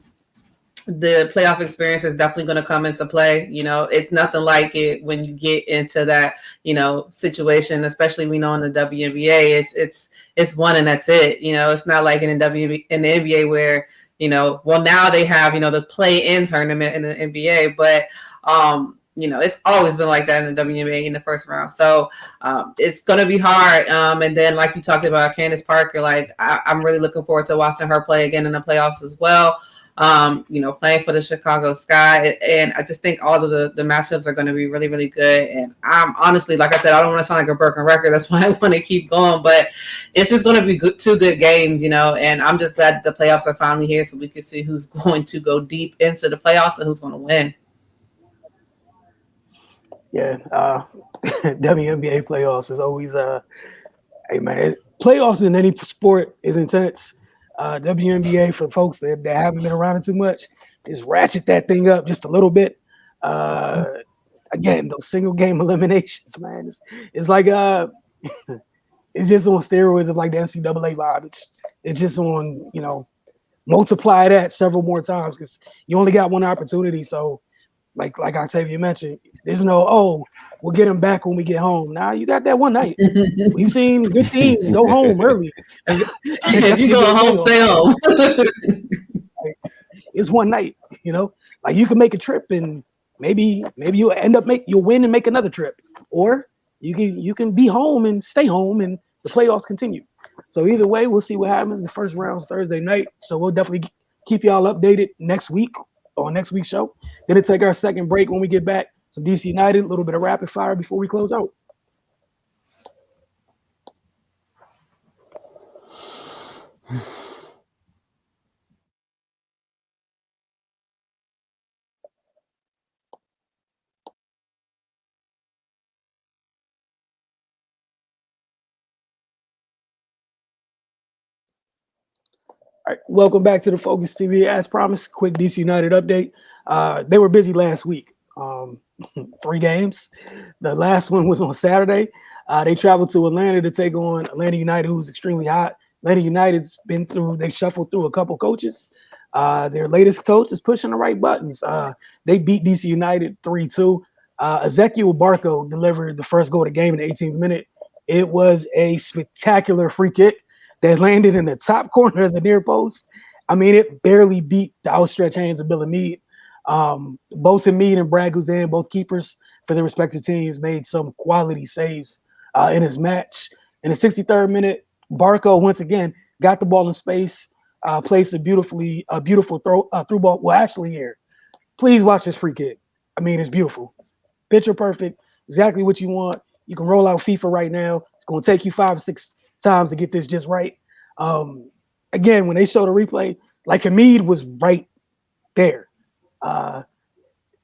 the playoff experience is definitely going to come into play. It's nothing like it when you get into that situation, especially we know in the WNBA, it's one and that's it. It's not like in the NBA where now they have the play-in tournament in the NBA, but it's always been like that in the WNBA in the first round. So it's going to be hard. And then like you talked about Candace Parker, like I'm really looking forward to watching her play again in the playoffs as well. Playing for the Chicago Sky. And I just think all of the matchups are going to be really, really good. And I'm honestly, like I said, I don't want to sound like a broken record. That's why I want to keep going. But it's just going to be 2 good games, and I'm just glad that the playoffs are finally here so we can see who's going to go deep into the playoffs and who's going to win. Yeah, WNBA playoffs is always hey man, playoffs in any sport is intense. WNBA, for folks that haven't been around it too much, just ratchet that thing up just a little bit. Again, those single game eliminations, man, it's like it's just on steroids of like the NCAA vibe. It's just on multiply that several more times because you only got one opportunity. So like Octavia mentioned, there's no we'll get them back when we get home. Now you got that one night. We've seen good teams go home early. If you go home, stay home. It's one night, like you can make a trip and maybe you'll end up you'll win and make another trip, or you can be home and stay home and the playoffs continue. So either way, we'll see what happens. The first round's Thursday night, so we'll definitely keep y'all updated next week on next week's show. Gonna take our second break. When we get back, some DC United, a little bit of rapid fire before we close out. All right, welcome back to the Focus TV. As promised, quick DC United update. They were busy last week. 3 games. The last one was on Saturday. They traveled to Atlanta to take on Atlanta United, who's extremely hot. Atlanta United's they shuffled through a couple coaches. Their latest coach is pushing the right buttons. They beat DC United 3-2. Ezequiel Barco delivered the first goal of the game in the 18th minute. It was a spectacular free kick that landed in the top corner of the near post. I mean, it barely beat the outstretched hands of Bill Meade. Both Hamid and Brad Guzan, both keepers for their respective teams, made some quality saves in his match. In the 63rd minute, Barco once again got the ball in space, placed a beautiful through ball. Well, actually, here, please watch this free kick. I mean, it's beautiful. Picture perfect, exactly what you want. You can roll out FIFA right now. It's going to take you 5 or 6 times to get this just right. Again, when they show the replay, like Hamid was right there.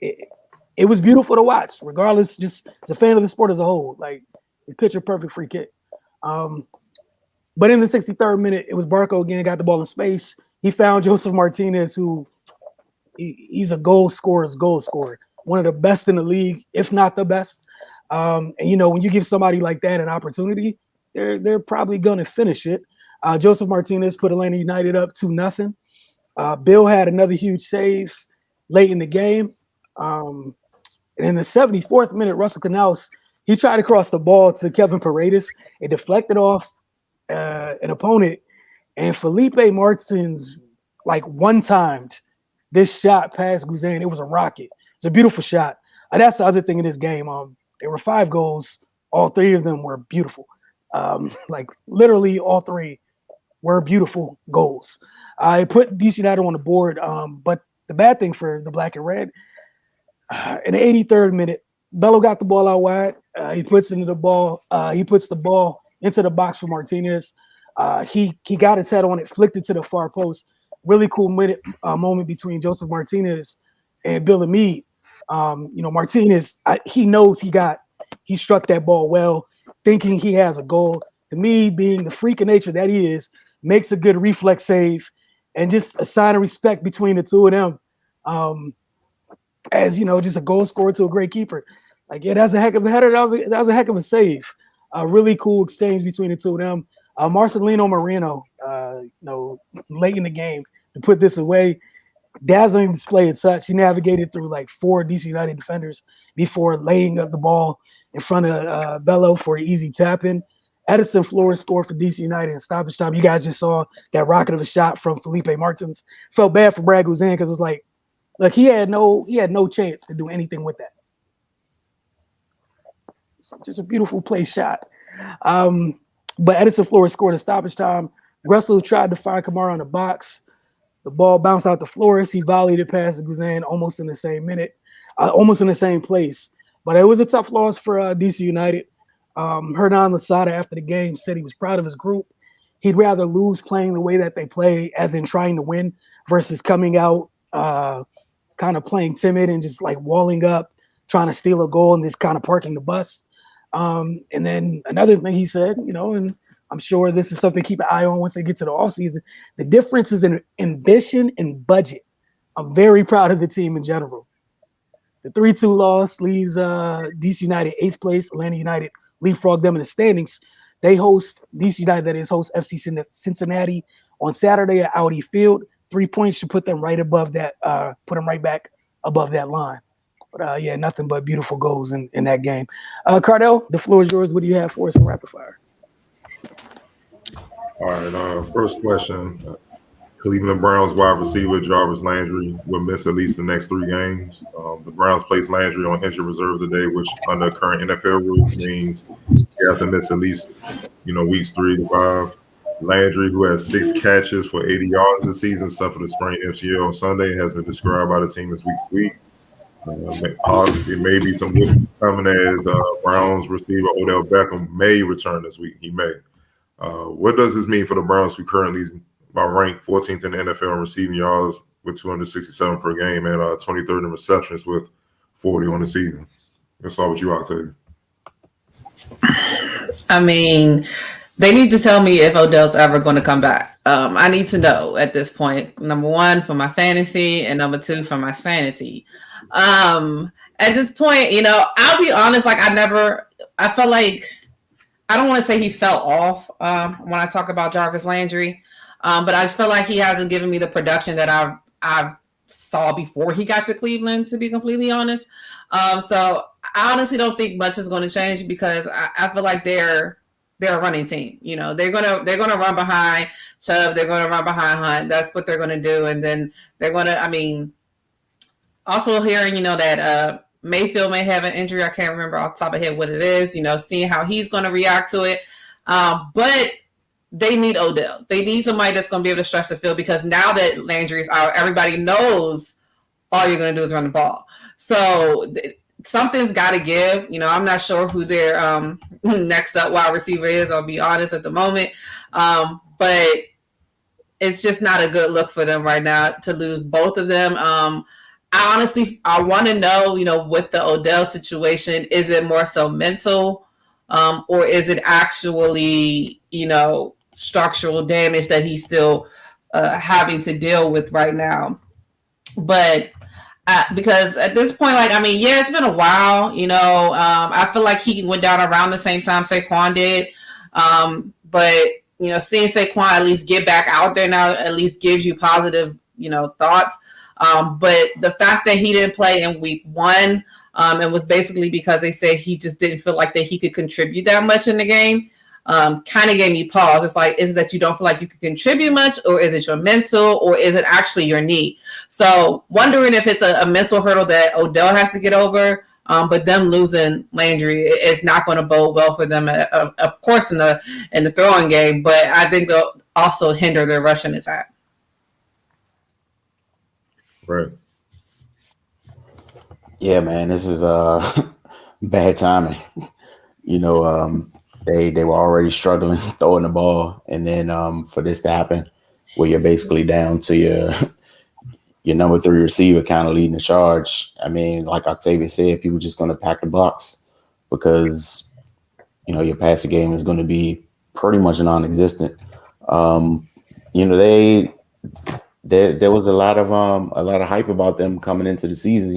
It was beautiful to watch, regardless, just as a fan of the sport as a whole. Like, a picture perfect free kick. But in the 63rd minute, it was Barco again, got the ball in space. He found Joseph Martinez, who he's a goal scorer's goal scorer. One of the best in the league, if not the best. And, you know, when you give somebody like that an opportunity, they're probably going to finish it. Joseph Martinez put Atlanta United up 2-0. Bill had another huge save late in the game. And in the 74th minute, Russell Canals, he tried to cross the ball to Kevin Paredes. It deflected off an opponent. And Felipe Martins, like, one-timed this shot past Guzan. It was a rocket. It's a beautiful shot. That's the other thing in this game. There were 5 goals. All 3 of them were beautiful. Like, literally all 3 were beautiful goals. It put DC United on the board. But the bad thing for the black and red, in the 83rd minute, Bello got the ball out wide. He puts the ball into the box for Martinez. He got his head on it, flicked it to the far post. Really cool moment between Joseph Martinez and Bill Meade. Martinez, he knows he struck that ball well, thinking he has a goal. To me, being the freak of nature that he is, makes a good reflex save, and just a sign of respect between the two of them. As you know, just a goal scorer to a great keeper. Like, yeah, that's a heck of a header. That was a heck of a save. A really cool exchange between the two of them. Marcelino Moreno, late in the game to put this away. Dazzling display of touch. He navigated through like 4 DC United defenders before laying up the ball in front of Bello for an easy tap-in. Edison Flores scored for DC United in stoppage time. You guys just saw that rocket of a shot from Felipe Martins. Felt bad for Brad Guzan because it was like he had no chance to do anything with that. So just a beautiful play shot. But Edison Flores scored in stoppage time. Russell tried to find Kamara on the box. The ball bounced out to Flores. He volleyed it past Guzan almost in the same minute, almost in the same place. But it was a tough loss for DC United. Hernan Losada, after the game, said he was proud of his group. He'd rather lose playing the way that they play, as in trying to win, versus coming out kind of playing timid and just like walling up, trying to steal a goal and just kind of parking the bus. And then another thing he said, and I'm sure this is something to keep an eye on once they get to the offseason. The difference is in ambition and budget. I'm very proud of the team in general. The 3-2 loss leaves DC United 8th place. Atlanta United leapfrog them in the standings. They host DC United, that is, host FC Cincinnati on Saturday at Audi Field. 3 points should put them right above that, put them right back above that line. But yeah, nothing but beautiful goals in that game. Cardell, the floor is yours. What do you have for us in rapid fire? All right, first question. Cleveland Browns wide receiver Jarvis Landry will miss at least the next 3 games. The Browns placed Landry on injured reserve today, which under current NFL rules means he has to miss at least, weeks 3 to 5. Landry, who has 6 catches for 80 yards this season, suffered a sprained MCL on Sunday and has been described by the team as week to week. It may be some good coming as Browns receiver Odell Beckham may return this week. He may. What does this mean for the Browns, who currently are ranked 14th in the NFL in receiving yards with 267 per game and 23rd in receptions with 40 on the season? Let's start with you, Octavia. I mean, they need to tell me if Odell's ever going to come back. I need to know at this point. Number one, for my fantasy, and number two, for my sanity. At this point, I'll be honest. Like I felt like, I don't want to say he fell off when I talk about Jarvis Landry, but I just feel like he hasn't given me the production that I saw before he got to Cleveland, to be completely honest. So I honestly don't think much is going to change, because I feel like they're a running team. They're gonna run behind Chubb. They're gonna run behind Hunt. That's what they're gonna do, and then they're gonna. I mean, also hearing that Mayfield may have an injury. I can't remember off the top of my head what it is. Seeing how he's gonna react to it. But they need Odell. They need somebody that's gonna be able to stretch the field, because now that Landry is out, everybody knows all you're gonna do is run the ball. So something's got to give. I'm not sure who their next up wide receiver is. I'll be honest at the moment, but it's just not a good look for them right now to lose both of them. I want to know, with the Odell situation, is it more so mental, or is it actually, structural damage that he's still having to deal with right now? But because at this point, it's been a while. I feel like he went down around the same time Saquon did. But seeing Saquon at least get back out there now at least gives you positive, thoughts. But the fact that he didn't play in week 1, it was basically because they said he just didn't feel like that he could contribute that much in the game. Kind of gave me pause. It's like, is it that you don't feel like you can contribute much, or is it your mental, or is it actually your knee? So wondering if it's a mental hurdle that Odell has to get over, but them losing Landry is not going to bode well for them, of course, in the throwing game, but I think they'll also hinder their rushing attack. Right. Yeah, man, this is bad timing. They were already struggling throwing the ball, and then for this to happen, where you're basically down to your number 3 receiver kind of leading the charge. I mean, like Octavia said, people just going to pack the box, because your passing game is going to be pretty much non-existent. There was a lot of hype about them coming into the season.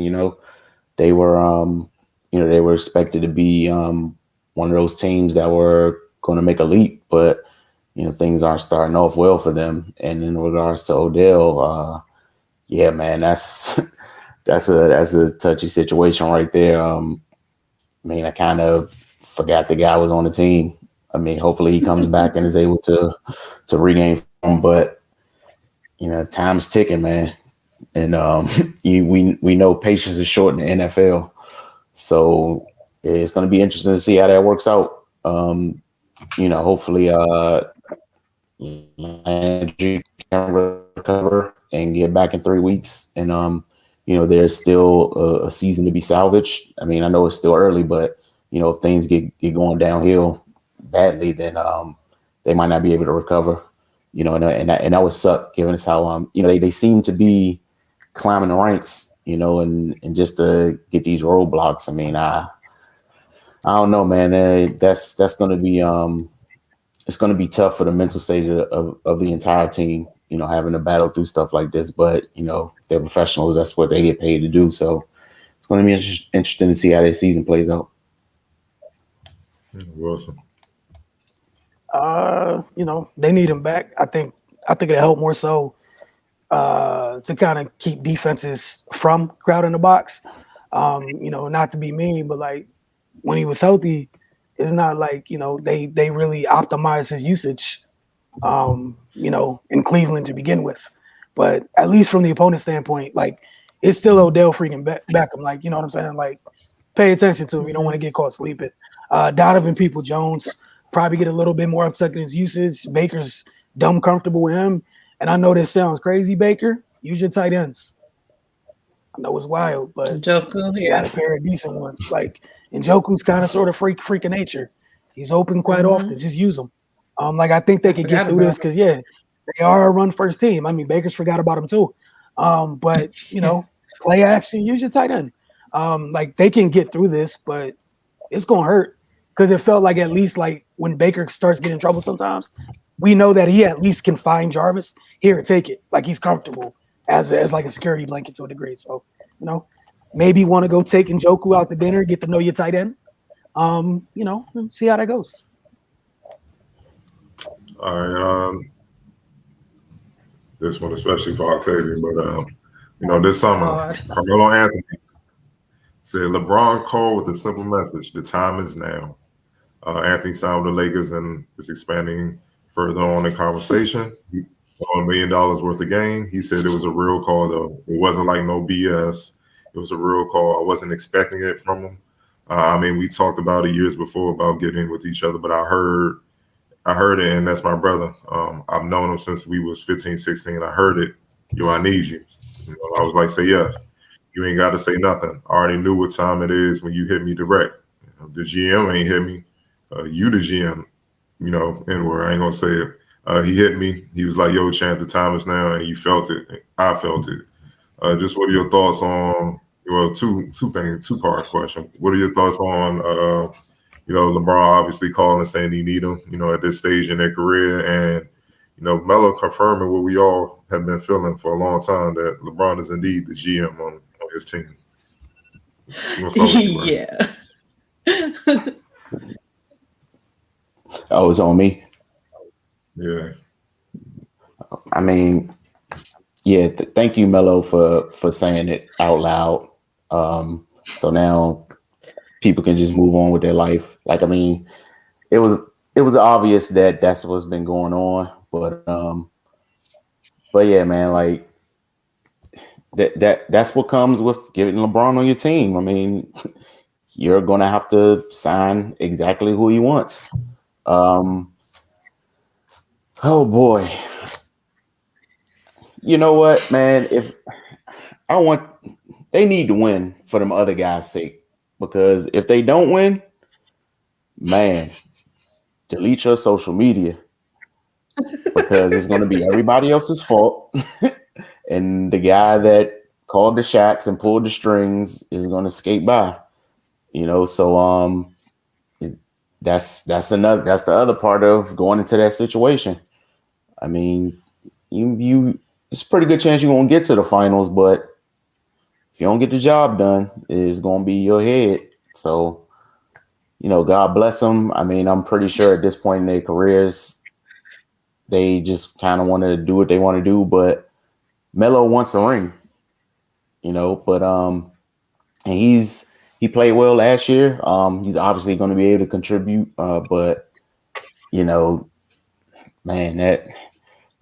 They were they were expected to be one of those teams that were going to make a leap, but things aren't starting off well for them. And in regards to Odell, yeah, man, that's a touchy situation right there. I kind of forgot the guy was on the team. Hopefully he comes back and is able to regain form, but time's ticking, man. And we know patience is short in the NFL, so it's going to be interesting to see how that works out. Hopefully Landry can recover and get back in 3 weeks, and there's still a season to be salvaged. I know it's still early, but if things get going downhill badly, then they might not be able to recover. And that would suck, given it's how they seem to be climbing the ranks, and just to get these roadblocks. I don't know, man. That's going to be it's going to be tough for the mental state of the entire team, having to battle through stuff like this. But they're professionals. That's what they get paid to do. So it's going to be interesting to see how their season plays out. Wilson. They need him back. I think it'll help more so to kind of keep defenses from crowding the box. Not to be mean, but like when he was healthy, it's not like they really optimized his usage, in Cleveland to begin with. But at least from the opponent's standpoint, like it's still Odell freaking Beckham. Like, you know what I'm saying? Like, pay attention to him. You don't want to get caught sleeping. Donovan Peoples-Jones probably get a little bit more upset in his usage. Baker's dumb comfortable with him. And I know this sounds crazy, Baker. Use your tight ends. I know it's wild, but Njoku, you got a pair of decent ones. Like Njoku's kind of sort of freak of nature. He's open quite often. Just use him. I think they can get through this because, yeah, they are a run-first team. Baker's forgot about them too. But, play action, use your tight end. They can get through this, but it's going to hurt because it felt like at least like when Baker starts getting in trouble sometimes, we know that he at least can find Jarvis. Here, take it. Like he's comfortable as like a security blanket to a degree. So, maybe want to go take Njoku out to dinner, get to know your tight end. See how that goes. All right. This one especially for Octavia, but this summer, Carmelo Anthony said LeBron called with a simple message: the time is now. Anthony signed with the Lakers and is expanding further on in conversation. He won $1 million worth of game. He said it was a real call, though. It wasn't like no BS. It was a real call. I wasn't expecting it from him. We talked about it years before about getting with each other, but I heard it, and that's my brother. I've known him since we was 15, 16. I heard it. Yo, I need you. I was like, say yes. You ain't got to say nothing. I already knew what time it is when you hit me direct. The GM ain't hit me. You the GM, anywhere. I ain't gonna say it. He hit me. He was like, yo, champ, the time is now, and you felt it. I felt it. Just what are your thoughts on, two-part question. What are your thoughts on, LeBron obviously calling and saying he need him, at this stage in their career, and, Melo confirming what we all have been feeling for a long time, that LeBron is indeed the GM on his team. Yeah. Oh, it's on me. Yeah. Thank you, Melo, for saying it out loud. So now people can just move on with their life. It was obvious that that's what's been going on, but yeah, man, that's what comes with getting LeBron on your team. You're gonna have to sign exactly who he wants. Oh boy. You know what, man? They need to win for them other guys' sake, because if they don't win, man, delete your social media, because it's going to be everybody else's fault. And the guy that called the shots and pulled the strings is going to skate by, so that's the other part of going into that situation. It's a pretty good chance you're going to get to the finals, but if you don't get the job done, it's going to be your head. So, God bless them. I'm pretty sure at this point in their careers, they just kind of want to do what they want to do. But Melo wants a ring, and he played well last year. He's obviously going to be able to contribute, but man,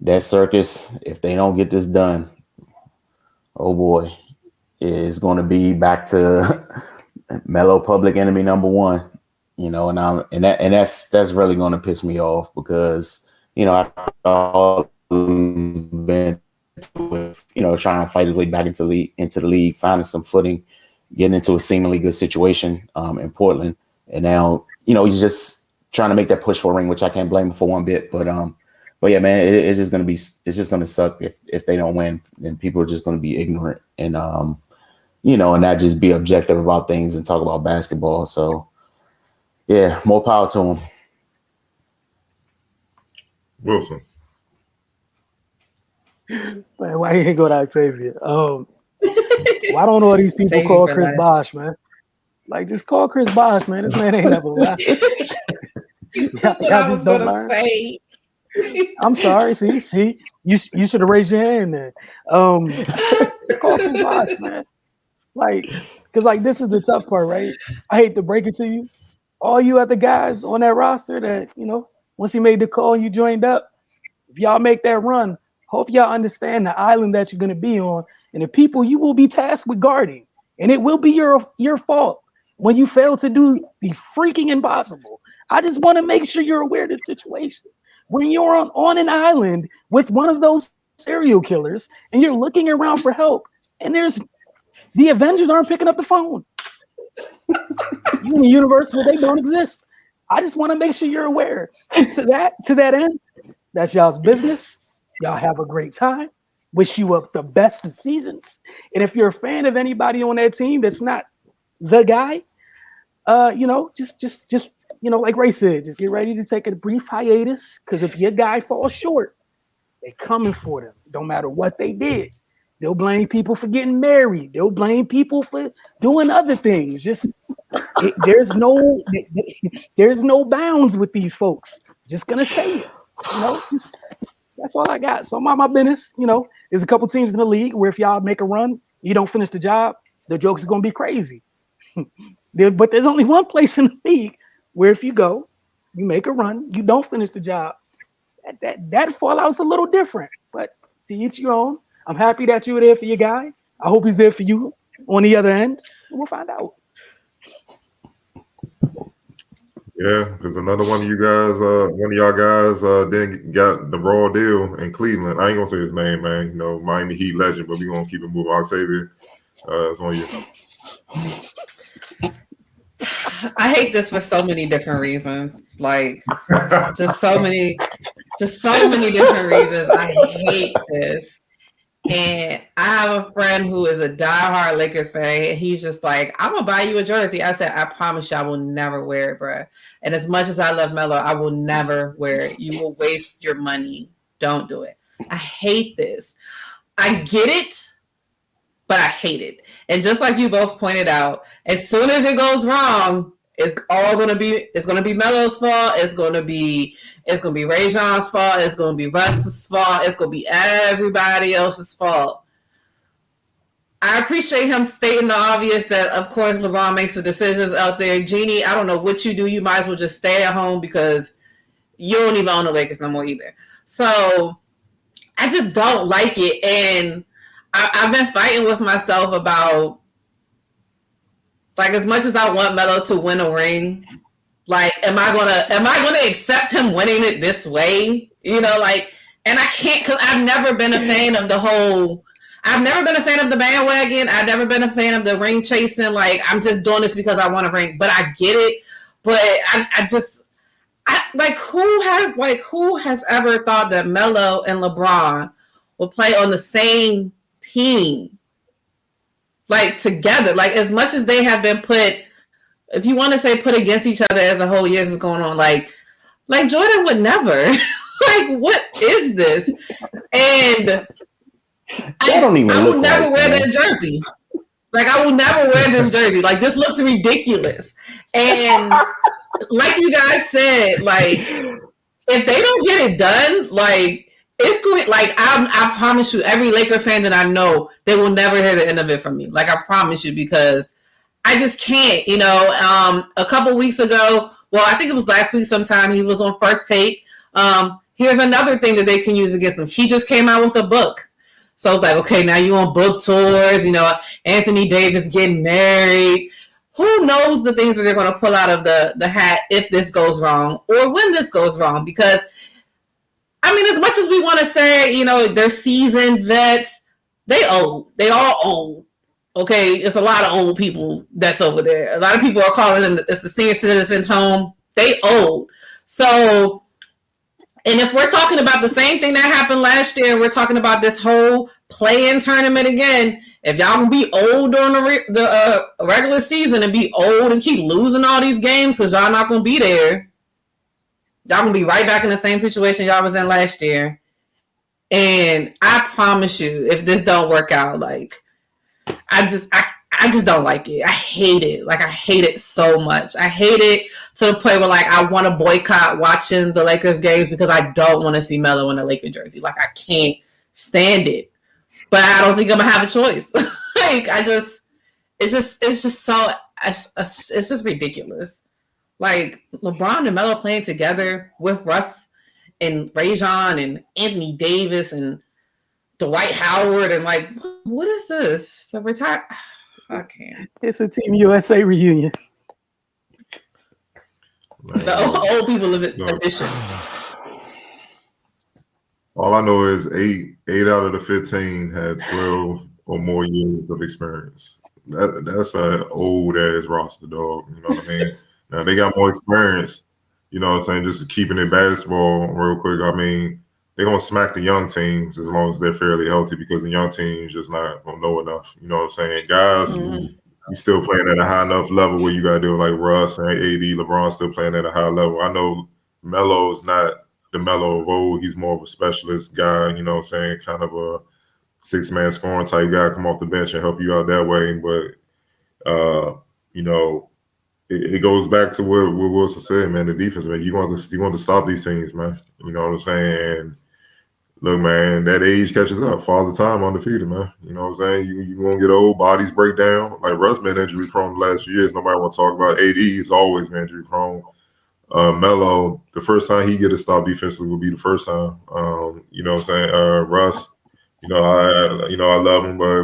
that circus, if they don't get this done, oh boy, is going to be back to Melo public enemy number one, and that's really going to piss me off, because after all he's been with, trying to fight his way back into the league, finding some footing, getting into a seemingly good situation in Portland, and now he's just trying to make that push for a ring, which I can't blame him for one bit, but yeah, man, it's just gonna suck if they don't win. Then people are just gonna be ignorant and and not just be objective about things and talk about basketball. So yeah, more power to them. Wilson. Man, why you ain't go to Octavia? Why don't all these people call Chris Bosh, man? Just call Chris Bosh, man. This man ain't never left. That's what I was gonna say. I'm sorry. See, you should have raised your hand then. Call Chris Bosh, man. Because this is the tough part, right? I hate to break it to you. All you other guys on that roster that, once he made the call and you joined up, if y'all make that run, hope y'all understand the island that you're going to be on and the people you will be tasked with guarding. And it will be your fault when you fail to do the freaking impossible. I just want to make sure you're aware of the situation. When you're on an island with one of those serial killers and you're looking around for help and the Avengers aren't picking up the phone. You in a universe where they don't exist. I just want to make sure you're aware. To that end, that's y'all's business. Y'all have a great time. Wish you up the best of seasons. And if you're a fan of anybody on that team that's not the guy, just like Ray said, just get ready to take a brief hiatus, because if your guy falls short, they coming for them. Don't matter what they did. They'll blame people for getting married. They'll blame people for doing other things. There's no bounds with these folks. Just gonna say it. That's all I got. So my business. There's a couple teams in the league where if y'all make a run, you don't finish the job, the jokes are gonna be crazy. But there's only one place in the league where if you go, you make a run, you don't finish the job. That fallout's a little different. But to each your own. I'm happy that you were there for your guy. I hope he's there for you on the other end. We'll find out. Yeah, because another one of y'all guys then got the raw deal in Cleveland. I ain't gonna say his name, man. Miami Heat legend, but we gonna keep it moving. Octavia, it's on you. I hate this for so many different reasons. Like just so many different reasons. I hate this. And I have a friend who is a diehard Lakers fan. And he's just like, I'm gonna buy you a jersey. I said, I promise you, I will never wear it, bro. And as much as I love Melo, I will never wear it. You will waste your money. Don't do it. I hate this. I get it, but I hate it. And just like you both pointed out, as soon as it goes wrong, it's gonna be Melo's fault. It's gonna be Ray Jean's fault. It's gonna be Russ's fault. It's gonna be everybody else's fault. I appreciate him stating the obvious that, of course, LeBron makes the decisions out there. Jeannie, I don't know what you do. You might as well just stay at home because you don't even own the Lakers no more either. So I just don't like it. And I've been fighting with myself about, like, as much as I want Melo to win a ring, like, am I gonna accept him winning it this way? And I can't, because I've never been a fan of I've never been a fan of the bandwagon. I've never been a fan of the ring chasing. Like, I'm just doing this because I want a ring, but I get it. But who has ever thought that Melo and LeBron will play on the same team? Like, together, like, as much as they have been put, if you want to say put against each other as the whole year is going on, like Jordan would never. Like, what is this? And I will never wear that jersey. Like, I will never wear this jersey. Like, this looks ridiculous. And like you guys said, like, if they don't get it done, like, it's going, like, I promise you, every Laker fan that I know, they will never hear the end of it from me. Like, I promise you, because I just can't, a couple weeks ago, well, I think it was last week sometime, he was on First Take. Here's another thing that they can use against him. He just came out with a book. So it's like, okay, now you on book tours, Anthony Davis getting married. Who knows the things that they're going to pull out of the hat if this goes wrong or when this goes wrong? Because, I mean, as much as we want to say, they're seasoned vets, they old. They all old. Okay, it's a lot of old people that's over there. A lot of people are calling them, it's the senior citizens home. They old. So, and if we're talking about the same thing that happened last year, we're talking about this whole play-in tournament again. If y'all can be old during the regular season and be old and keep losing all these games because y'all not going to be there, y'all going to be right back in the same situation y'all was in last year. And I promise you, if this don't work out, like, I just don't like it. I hate it. Like, I hate it so much. I hate it to the point where, like, I want to boycott watching the Lakers games because I don't want to see Melo in a Laker jersey. Like, I can't stand it. But I don't think I'm gonna have a choice. Like, it's just ridiculous. Like, LeBron and Melo playing together with Russ and Ray Jean and Anthony Davis and Dwight Howard, and like, what is this? The retire? I can't. It's a Team USA reunion. The old people edition. All I know is eight out of the 15 had 12 or more years of experience. That's an old ass roster, dog. You know what I mean? Now they got more experience. You know what I'm saying? Just keeping it basketball real quick. I mean, they're gonna smack the young teams as long as they're fairly healthy, because the young teams just not gonna know enough. You know what I'm saying? Guys you still playing at a high enough level where you got to do like Russ and AD, LeBron still playing at a high level. I know Melo's not the Melo of old. He's more of a specialist guy, you know what I'm saying? Kind of a six-man scoring type guy, come off the bench and help you out that way. But, you know, it goes back to what Wilson said, man, the defense, man. You want to stop these teams, man. You know what I'm saying? And look, man, that age catches up. Father time undefeated, man. You know what I'm saying? You gonna get old, bodies break down. Like Russ been injury prone the last few years. Nobody want to talk about AD. He's always been injury prone. Melo, the first time he get a stop defensively will be the first time. You know what I'm saying? Russ, I love him, but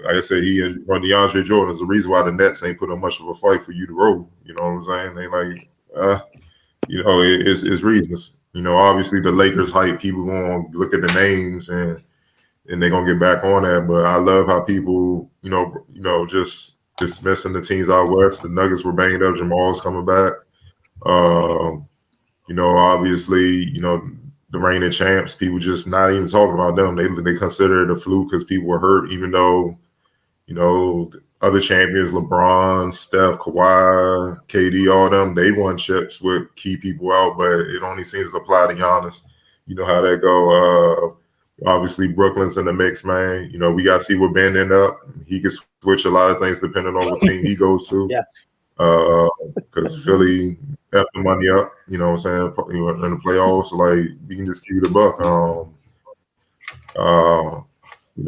like I said, he and DeAndre Jordan is the reason why the Nets ain't put up much of a fight for you to roll. You know what I'm saying? They like, it's reasons. Obviously the Lakers hype, people gonna look at the names and they're gonna get back on that. But I love how people, just dismissing the teams out west. The Nuggets were banged up. Jamal's coming back. Obviously, the reigning champs, people just not even talking about them. They consider it a fluke because people were hurt, even though, other champions, LeBron, Steph, Kawhi, KD, all them, they won chips with key people out, but it only seems to apply to Giannis. You know how that go. Obviously, Brooklyn's in the mix, man. We got to see where Ben end up. He can switch a lot of things depending on what team he goes to. Yeah. Because Philly got the money up, you know what I'm saying, in the playoffs. Like, you can just keep the buck.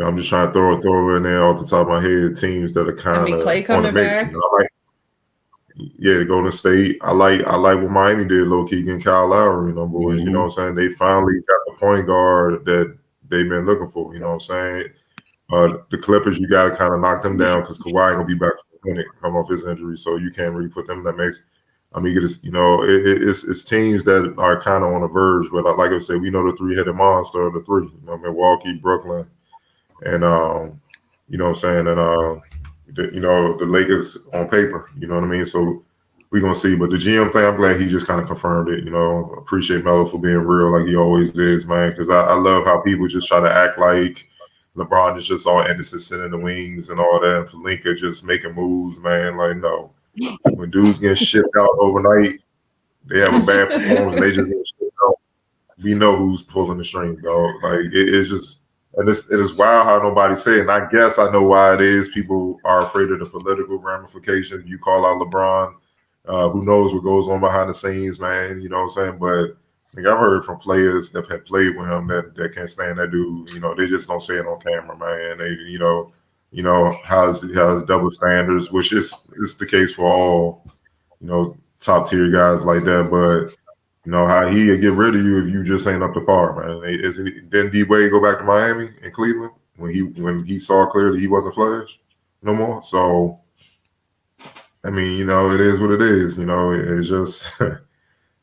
I'm just trying to throw in there off the top of my head teams that are kind of Clay on the coming mix. back. The Golden State. I like what Miami did, low key getting Kyle Lowry, boys. You know what I'm saying? They finally got the point guard that they've been looking for. You know what I'm saying? The Clippers, you got to kind of knock them down because Kawhi ain't gonna be back for a minute, come off his injury, so you can't really put them in that mix. I mean, it's teams that are kind of on the verge, but like I said, we know the three-headed monster of the three. Milwaukee, Brooklyn, and you know what I'm saying, and the Lakers on paper. You know what I mean? So we're gonna see. But the GM thing, I'm glad he just kind of confirmed it. Appreciate Melo for being real, like he always is, man. Because I love how people just try to act like LeBron is just all innocent, sitting in the wings and all that. And Pelinka just making moves, man. Like, no. When dudes get shipped out overnight, they have a bad performance, they just get shipped out. We know who's pulling the strings, dog. Like, it's just, and it is wild how nobody say it. And I guess I know why it is. People are afraid of the political ramifications. You call out LeBron, who knows what goes on behind the scenes, man. You know what I'm saying? But I've heard from players that have played with him that can't stand that dude. They just don't say it on camera, man. They, has double standards, which is the case for all, top tier guys like that. But how he get rid of you if you just ain't up to par, man. Didn't D-Wade go back to Miami and Cleveland when he saw clearly he wasn't Flash no more? So I mean, it is what it is. It's just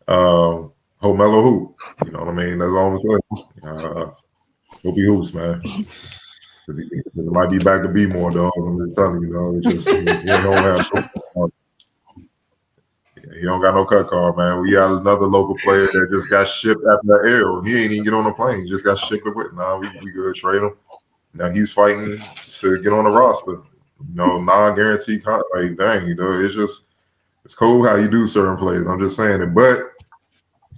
hope Melo hoop. You know what I mean? That's all I'm saying. Hope he hoops, man. It might be back to be more, dog. I'm just telling you, it's just he don't got no cut card, man. We got another local player that just got shipped after the arrow. He ain't even get on the plane. He just got shipped with. Nah, we good. Trade him. Now he's fighting to get on the roster. Non-guaranteed contract. Like, dang, it's cool how you do certain plays. I'm just saying it, but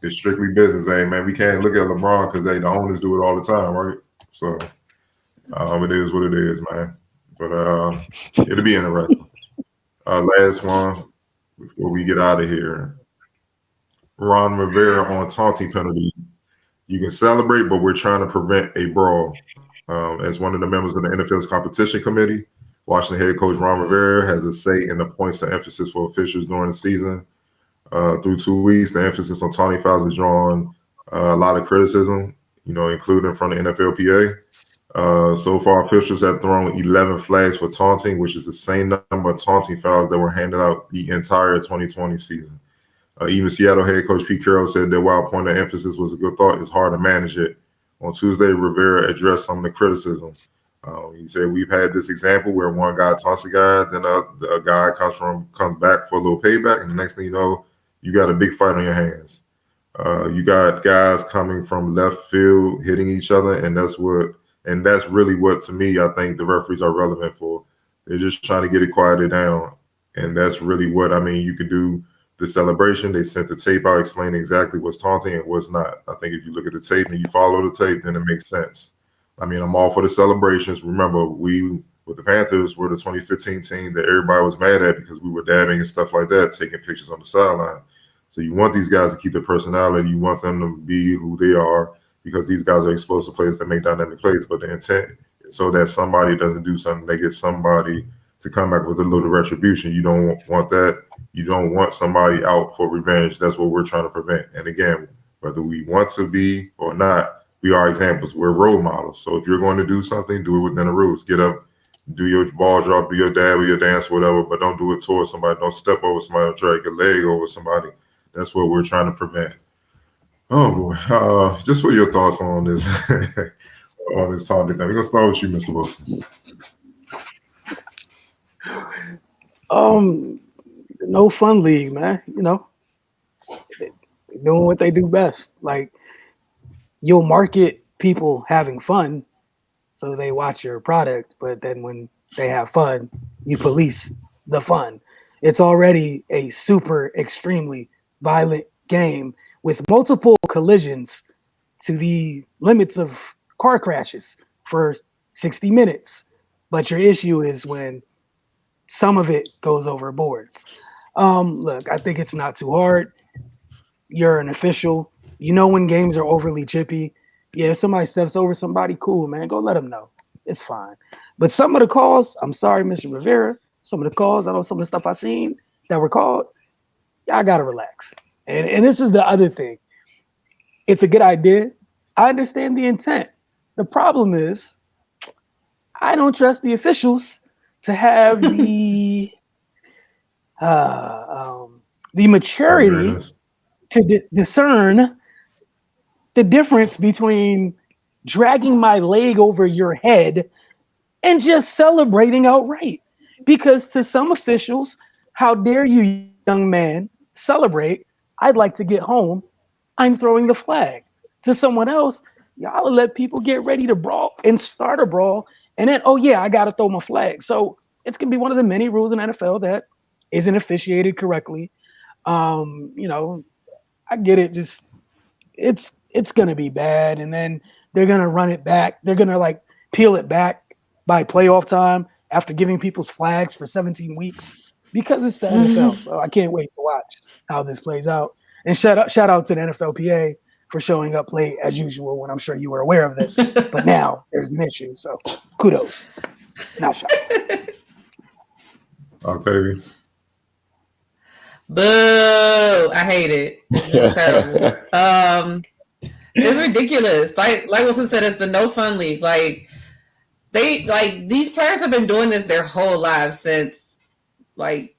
it's strictly business, man. We can't look at LeBron because the owners do it all the time, right? So. It is what it is, man. But it'll be interesting. Last one before we get out of here. Ron Rivera on taunting penalty. You can celebrate, but we're trying to prevent a brawl. As one of the members of the NFL's competition committee, Washington head coach Ron Rivera has a say in the points of emphasis for officials during the season. Through 2 weeks, the emphasis on taunting fouls has drawn a lot of criticism, including from the NFLPA. So far, officials have thrown 11 flags for taunting, which is the same number of taunting fouls that were handed out the entire 2020 season. Even Seattle head coach Pete Carroll said that while point of emphasis was a good thought, it's hard to manage it. On Tuesday, Rivera addressed some of the criticism. He said, we've had this example where one guy taunts a guy, then a guy comes back for a little payback, and the next thing you know, you got a big fight on your hands. You got guys coming from left field hitting each other, and that's really what, to me, I think the referees are relevant for. They're just trying to get it quieted down. And that's really what, I mean, you could do the celebration. They sent the tape out explaining exactly what's taunting and what's not. I think if you look at the tape and you follow the tape, then it makes sense. I mean, I'm all for the celebrations. Remember, we, with the Panthers, were the 2015 team that everybody was mad at because we were dabbing and stuff like that, taking pictures on the sideline. So you want these guys to keep their personality. You want them to be who they are because these guys are explosive players that make dynamic plays. But the intent is so that somebody doesn't do something, they get somebody to come back with a little retribution. You don't want that. You don't want somebody out for revenge. That's what we're trying to prevent. And again, whether we want to be or not, we are examples. We're role models. So if you're going to do something, do it within the rules. Get up, do your ball drop, do your dab or your dance, whatever, but don't do it towards somebody. Don't step over somebody or drag your leg over somebody. That's what we're trying to prevent. Oh boy. Just what are your thoughts on this on this taunting thing? We're gonna start with you, Mr. Wilson. No fun league, man. You know, they're doing what they do best. Like, you'll market people having fun so they watch your product, but then when they have fun, you police the fun. It's already a super extremely violent game with multiple collisions to the limits of car crashes for 60 minutes. But your issue is when some of it goes overboards. Look, I think it's not too hard. You're an official. You know when games are overly chippy. Yeah, if somebody steps over somebody, cool, man. Go let them know. It's fine. But some of the calls, I'm sorry, Mr. Rivera, some of the calls, I know some of the stuff I've seen that were called, y'all got to relax. And this is the other thing. It's a good idea. I understand the intent. The problem is I don't trust the officials to have the maturity to discern the difference between dragging my leg over your head and just celebrating outright. Because to some officials, how dare you, young man, celebrate? I'd like to get home. I'm throwing the flag. To someone else, y'all let people get ready to brawl and start a brawl. And then, oh yeah, I got to throw my flag. So it's going to be one of the many rules in NFL that isn't officiated correctly. You know, I get it. Just it's going to be bad. And then they're going to run it back. They're going to like peel it back by playoff time after giving people's flags for 17 weeks because it's the NFL. So I can't wait to watch how this plays out. And shout out to the NFLPA for showing up late as usual when I'm sure you were aware of this. But now there's an issue. So kudos. Not shocked. Octavia. Boo! I hate it. It's terrible. It's ridiculous. Like Wilson said, it's the no fun league. Like these players have been doing this their whole lives since like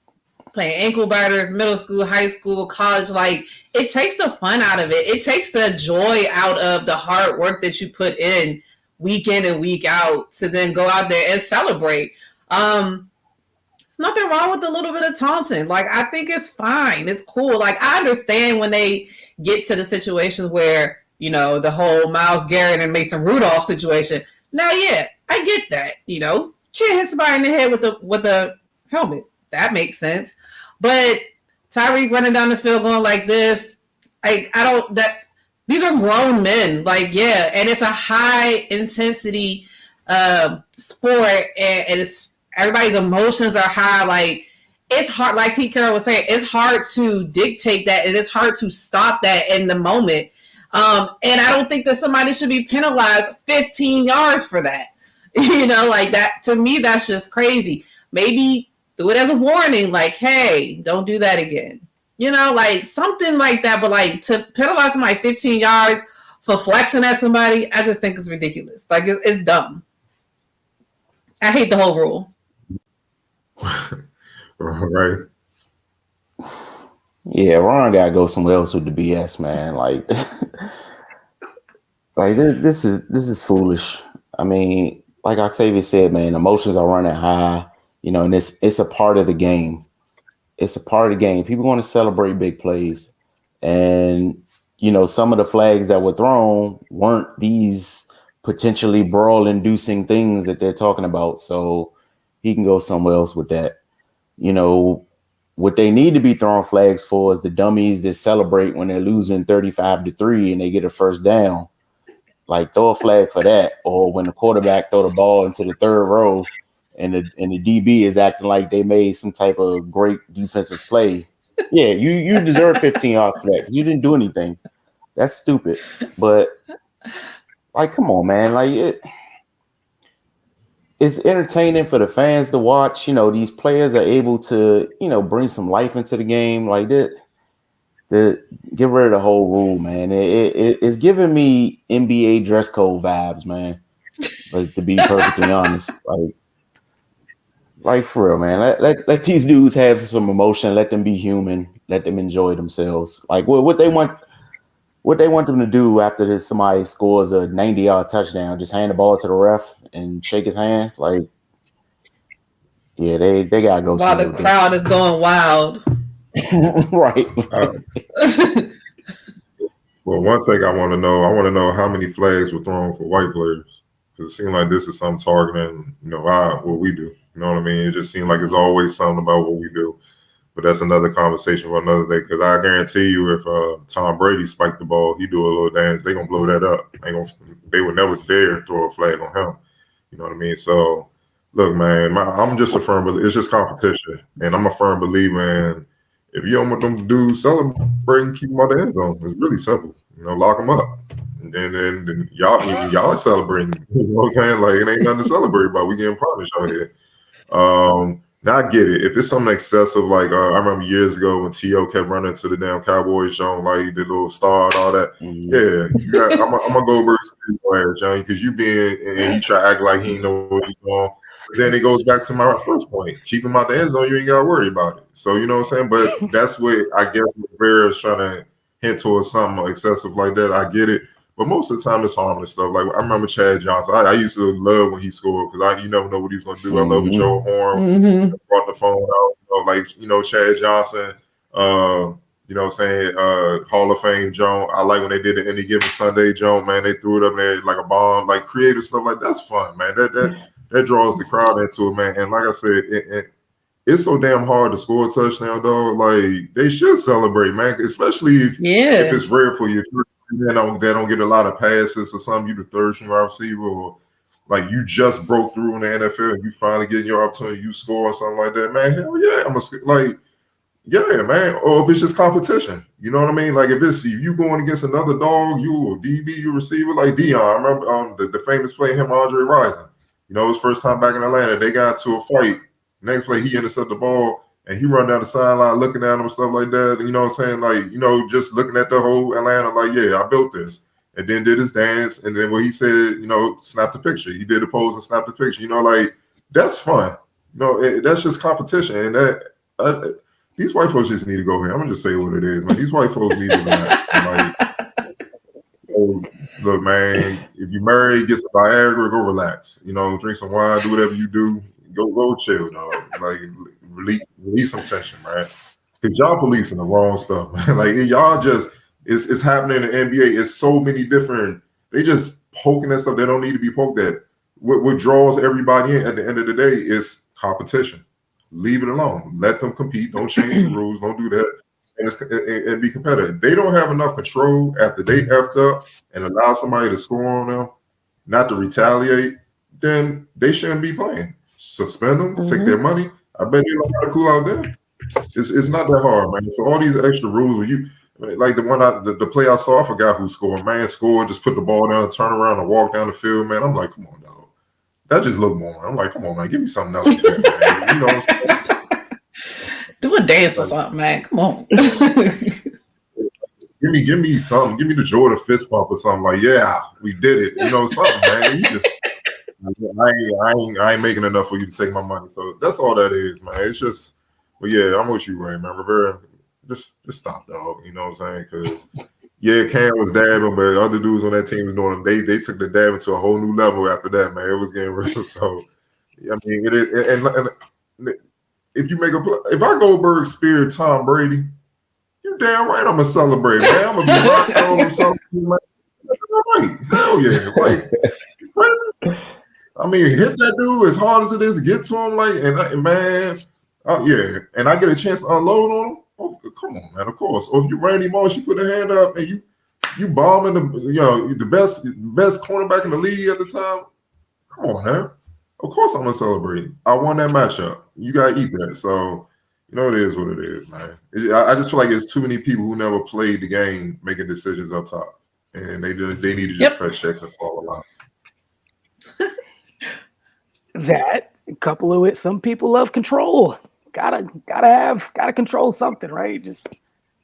playing ankle biters, middle school, high school, college. Like it takes the fun out of it. It takes the joy out of the hard work that you put in week in and week out to then go out there and celebrate. There's nothing wrong with a little bit of taunting. Like, I think it's fine. It's cool. Like, I understand when they get to the situations where, you know, the whole Myles Garrett and Mason Rudolph situation. Now, yeah, I get that. You know, can't hit somebody in the head with a helmet. That makes sense. But Tyreek running down the field going like this, these are grown men. Like, yeah, and it's a high intensity sport, and it's everybody's emotions are high. Like, it's hard, like Pete Carroll was saying, it's hard to dictate that, and it's hard to stop that in the moment. And I don't think that somebody should be penalized 15 yards for that. You know, like that, to me, that's just crazy. Maybe do it as a warning, like, hey, don't do that again. You know, like something like that. But like to penalize somebody 15 yards for flexing at somebody, I just think it's ridiculous. Like it's dumb. I hate the whole rule. Right. Yeah, Ron gotta go somewhere else with the BS, man. Like, like this is foolish. I mean, like Octavia said, man, emotions are running high. You know, and it's a part of the game. It's a part of the game. People want to celebrate big plays, and you know, some of the flags that were thrown weren't these potentially brawl-inducing things that they're talking about. So, he can go somewhere else with that. You know, what they need to be throwing flags for is the dummies that celebrate when they're losing 35-3 and they get a first down. Like, throw a flag for that. Or when the quarterback throw the ball into the third row and the DB is acting like they made some type of great defensive play. Yeah, you deserve 15 yards for that because you didn't do anything. That's stupid. But, like, come on, man. Like, it's entertaining for the fans to watch. You know, these players are able to, you know, bring some life into the game like that. To get rid of the whole rule, man. It's giving me NBA dress code vibes, man. Like, to be perfectly honest, like for real, man. Let these dudes have some emotion. Let them be human. Let them enjoy themselves. Like what they want them to do after somebody scores a 90-yard touchdown, just hand the ball to the ref and shake his hand. Like, yeah, they gotta go. While the crowd is going wild. Right. Well, one thing I want to know how many flags were thrown for white players. Because it seems like this is something targeting, you know, what we do. You know what I mean? It just seems like it's always something about what we do. But that's another conversation for another day. Because I guarantee you, if Tom Brady spiked the ball, he do a little dance, they gonna blow that up. They would never dare throw a flag on him. You know what I mean? So, look, man, I'm just a firm believer. It's just competition, and I'm a firm believer in if you don't want them dudes celebrating, keep them out the end zone. It's really simple. You know, lock them up, and then y'all celebrating. You know what I'm saying? Like, it ain't nothing to celebrate about. We getting punished out here. Now I get it. If it's something excessive, like I remember years ago when T.O. kept running to the damn Cowboys show, like the little star and all that. Yeah, I'm gonna go versus ass, Johnny, because you and he try to act like he ain't know what he's doing. But then it goes back to my first point. Keep him out the end zone, you ain't gotta worry about it. So you know what I'm saying? But that's what I guess Bear is trying to hint towards something excessive like that. I get it. But most of the time, it's harmless stuff. Like, I remember Chad Johnson. I used to love when he scored because you never know what he was going to do. I love when Joe Horn brought the phone out. Chad Johnson, you know what I'm saying, Hall of Fame Joan. I like when they did the Any Given Sunday Joan, man. They threw it up there like a bomb, like creative stuff like that's fun, man. That draws the crowd into it, man. And like I said, it's so damn hard to score a touchdown, though. Like, they should celebrate, man, especially if it's rare for you. They don't get a lot of passes or something. You the third string wide receiver, or like you just broke through in the NFL and you finally getting your opportunity, you score or something like that, man. Hell yeah, man. Or if it's just competition, you know what I mean? Like if you going against another dog, you a DB, you receiver like Dion. I remember the famous play him Andre Rison. You know, his first time back in Atlanta, they got into a fight. Next play, he intercepted the ball. And he run down the sideline looking at him and stuff like that. And you know what I'm saying? Like, you know, just looking at the whole Atlanta, like, yeah, I built this. And then did his dance. And then what he said, you know, snap the picture. He did the pose and snap the picture. You know, like, that's fun. You know, that's just competition. And these white folks just need to go here. I'm going to just say what it is, man. These white folks need to like, look, man, if you're married, get some Viagra, go relax. You know, drink some wine, do whatever you do. Go chill, dog. Like, release some tension, right? Because y'all policing the wrong stuff. Like, y'all just it's happening in the NBA. It's so many different. They just poking at stuff they don't need to be poked at. What draws everybody in at the end of the day is competition. Leave it alone. Let them compete. Don't change the rules. Don't do that. And be competitive. They don't have enough control after they effed up and allow somebody to score on them, not to retaliate. Then they shouldn't be playing. Suspend them. Take their money. I bet you know how to cool out there. It's not that hard, man. So all these extra rules, where you like the play I saw, I forgot who scored. Man scored, just put the ball down, turn around, and walk down the field. Man, I'm like, come on, dog. That just looked more. I'm like, come on, man, give me something else. Man. You know what I'm saying? Do a dance or something, man. Come on. Give me something. Give me the Jordan fist bump or something. Like, yeah, we did it. You know, something, man. You just. I ain't making enough for you to take my money. So that's all that is, man. It's just, well, yeah, I'm with you, Ray, man. Rivera, just stop, dog. You know what I'm saying? Because yeah, Cam was dabbing, but other dudes on that team was doing. They took the dabbing to a whole new level after that, man. It was getting real. So I mean, it is. And if you make a play, if I Goldberg spear Tom Brady, you damn right I'm gonna celebrate, man. I'm gonna be rock on or something, man. All right, hell yeah, like. I mean, hit that dude as hard as it is to get to him, man, yeah. And I get a chance to unload on him. Oh, come on, man. Of course. Or if you Randy Moss, you put a hand up and you bombing the best cornerback in the league at the time. Come on, man. Of course I'm gonna celebrate. I won that matchup. You gotta eat that. So, it is what it is, man. I just feel like there's too many people who never played the game making decisions up top, and they need to just cut checks and follow along. That couple with some people love control. Gotta control something, right? Just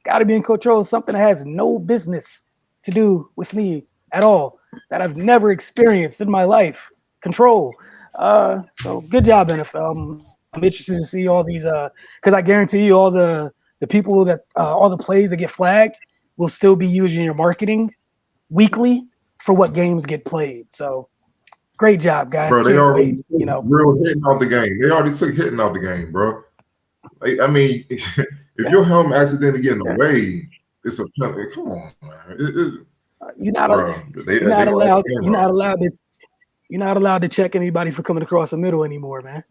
gotta be in control of something that has no business to do with me at all, that I've never experienced in my life. Control. So good job, NFL. I'm interested to see all these because I guarantee you all the people that all the plays that get flagged will still be used in your marketing weekly for what games get played. So great job, guys. Bro, they already real hitting out the game. They already took hitting out the game, bro. I mean, if your helmet accidentally get in the way, it's a penalty. Come on, man. You're not allowed to check anybody for coming across the middle anymore, man.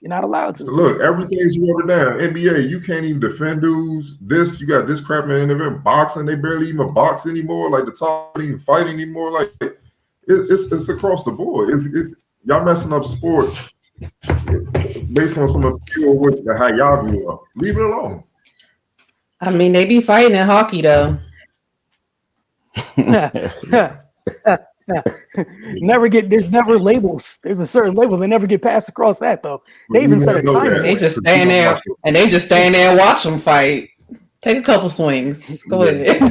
You're not allowed to. So look, everything's watered down. NBA, you can't even defend dudes. You got this crap in the event. Boxing, they barely even box anymore. Like the top ain't even fight anymore. Like it's across the board. It's y'all messing up sports based on some of how y'all grew up. Leave it alone. I mean, they be fighting in hockey though. There's never labels. There's a certain label. They never get passed across that though. They even set a time. They just stand there and watch them fight. Take a couple swings. Go ahead.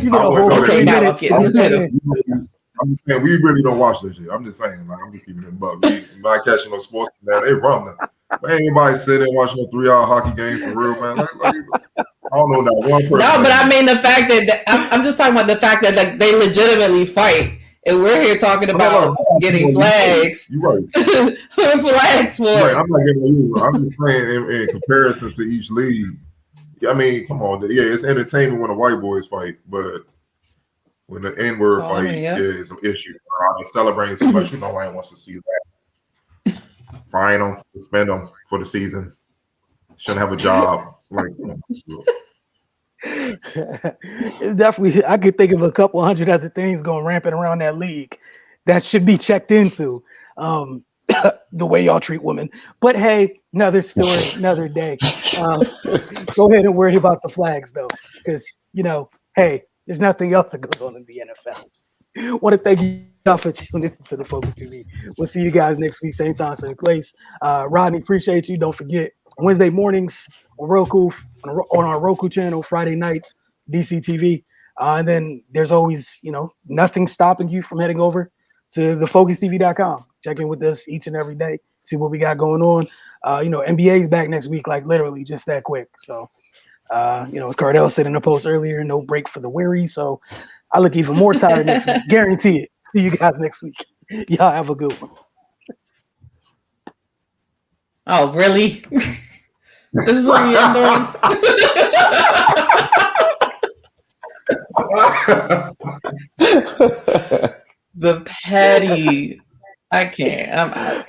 I'm just saying, we really don't watch this shit. I'm just saying, like, I'm just keeping it buck. We not catching no sports now. They run them. Ain't anybody sitting there watching a 3-hour hockey game for real, man. Like, I don't know that one person. No, but I mean the fact that I'm just talking about the fact that like they legitimately fight, and we're here talking about getting flags. You're right. Flags for. Right. I'm not getting you. I'm just saying in comparison to each league. I mean, come on. Yeah, it's entertainment when the white boys fight, but when the N-word fight, it's an issue. They're celebrating so much, nobody wants to see that. Fine them, suspend them for the season. Shouldn't have a job. Like, it's definitely. I could think of a couple hundred other things going rampant around that league that should be checked into. The way y'all treat women, but hey, another story, another day. Go ahead and worry about the flags though, because hey, there's nothing else that goes on in the NFL. Want to thank you all for tuning into the Focus TV. We'll see you guys next week, same time, same place. Rodney, appreciate you. Don't forget Wednesday mornings on Roku, on our Roku channel, Friday nights, DC TV. And then there's always, nothing stopping you from heading over to thefocustv.com. Check in with us each and every day, see what we got going on. NBA is back next week, like literally just that quick. So, as Cardell said in the post earlier, no break for the weary. So I look even more tired next week. Guarantee it. See you guys next week. Y'all have a good one. Oh, really? This is what you're doing? The petty. I can't.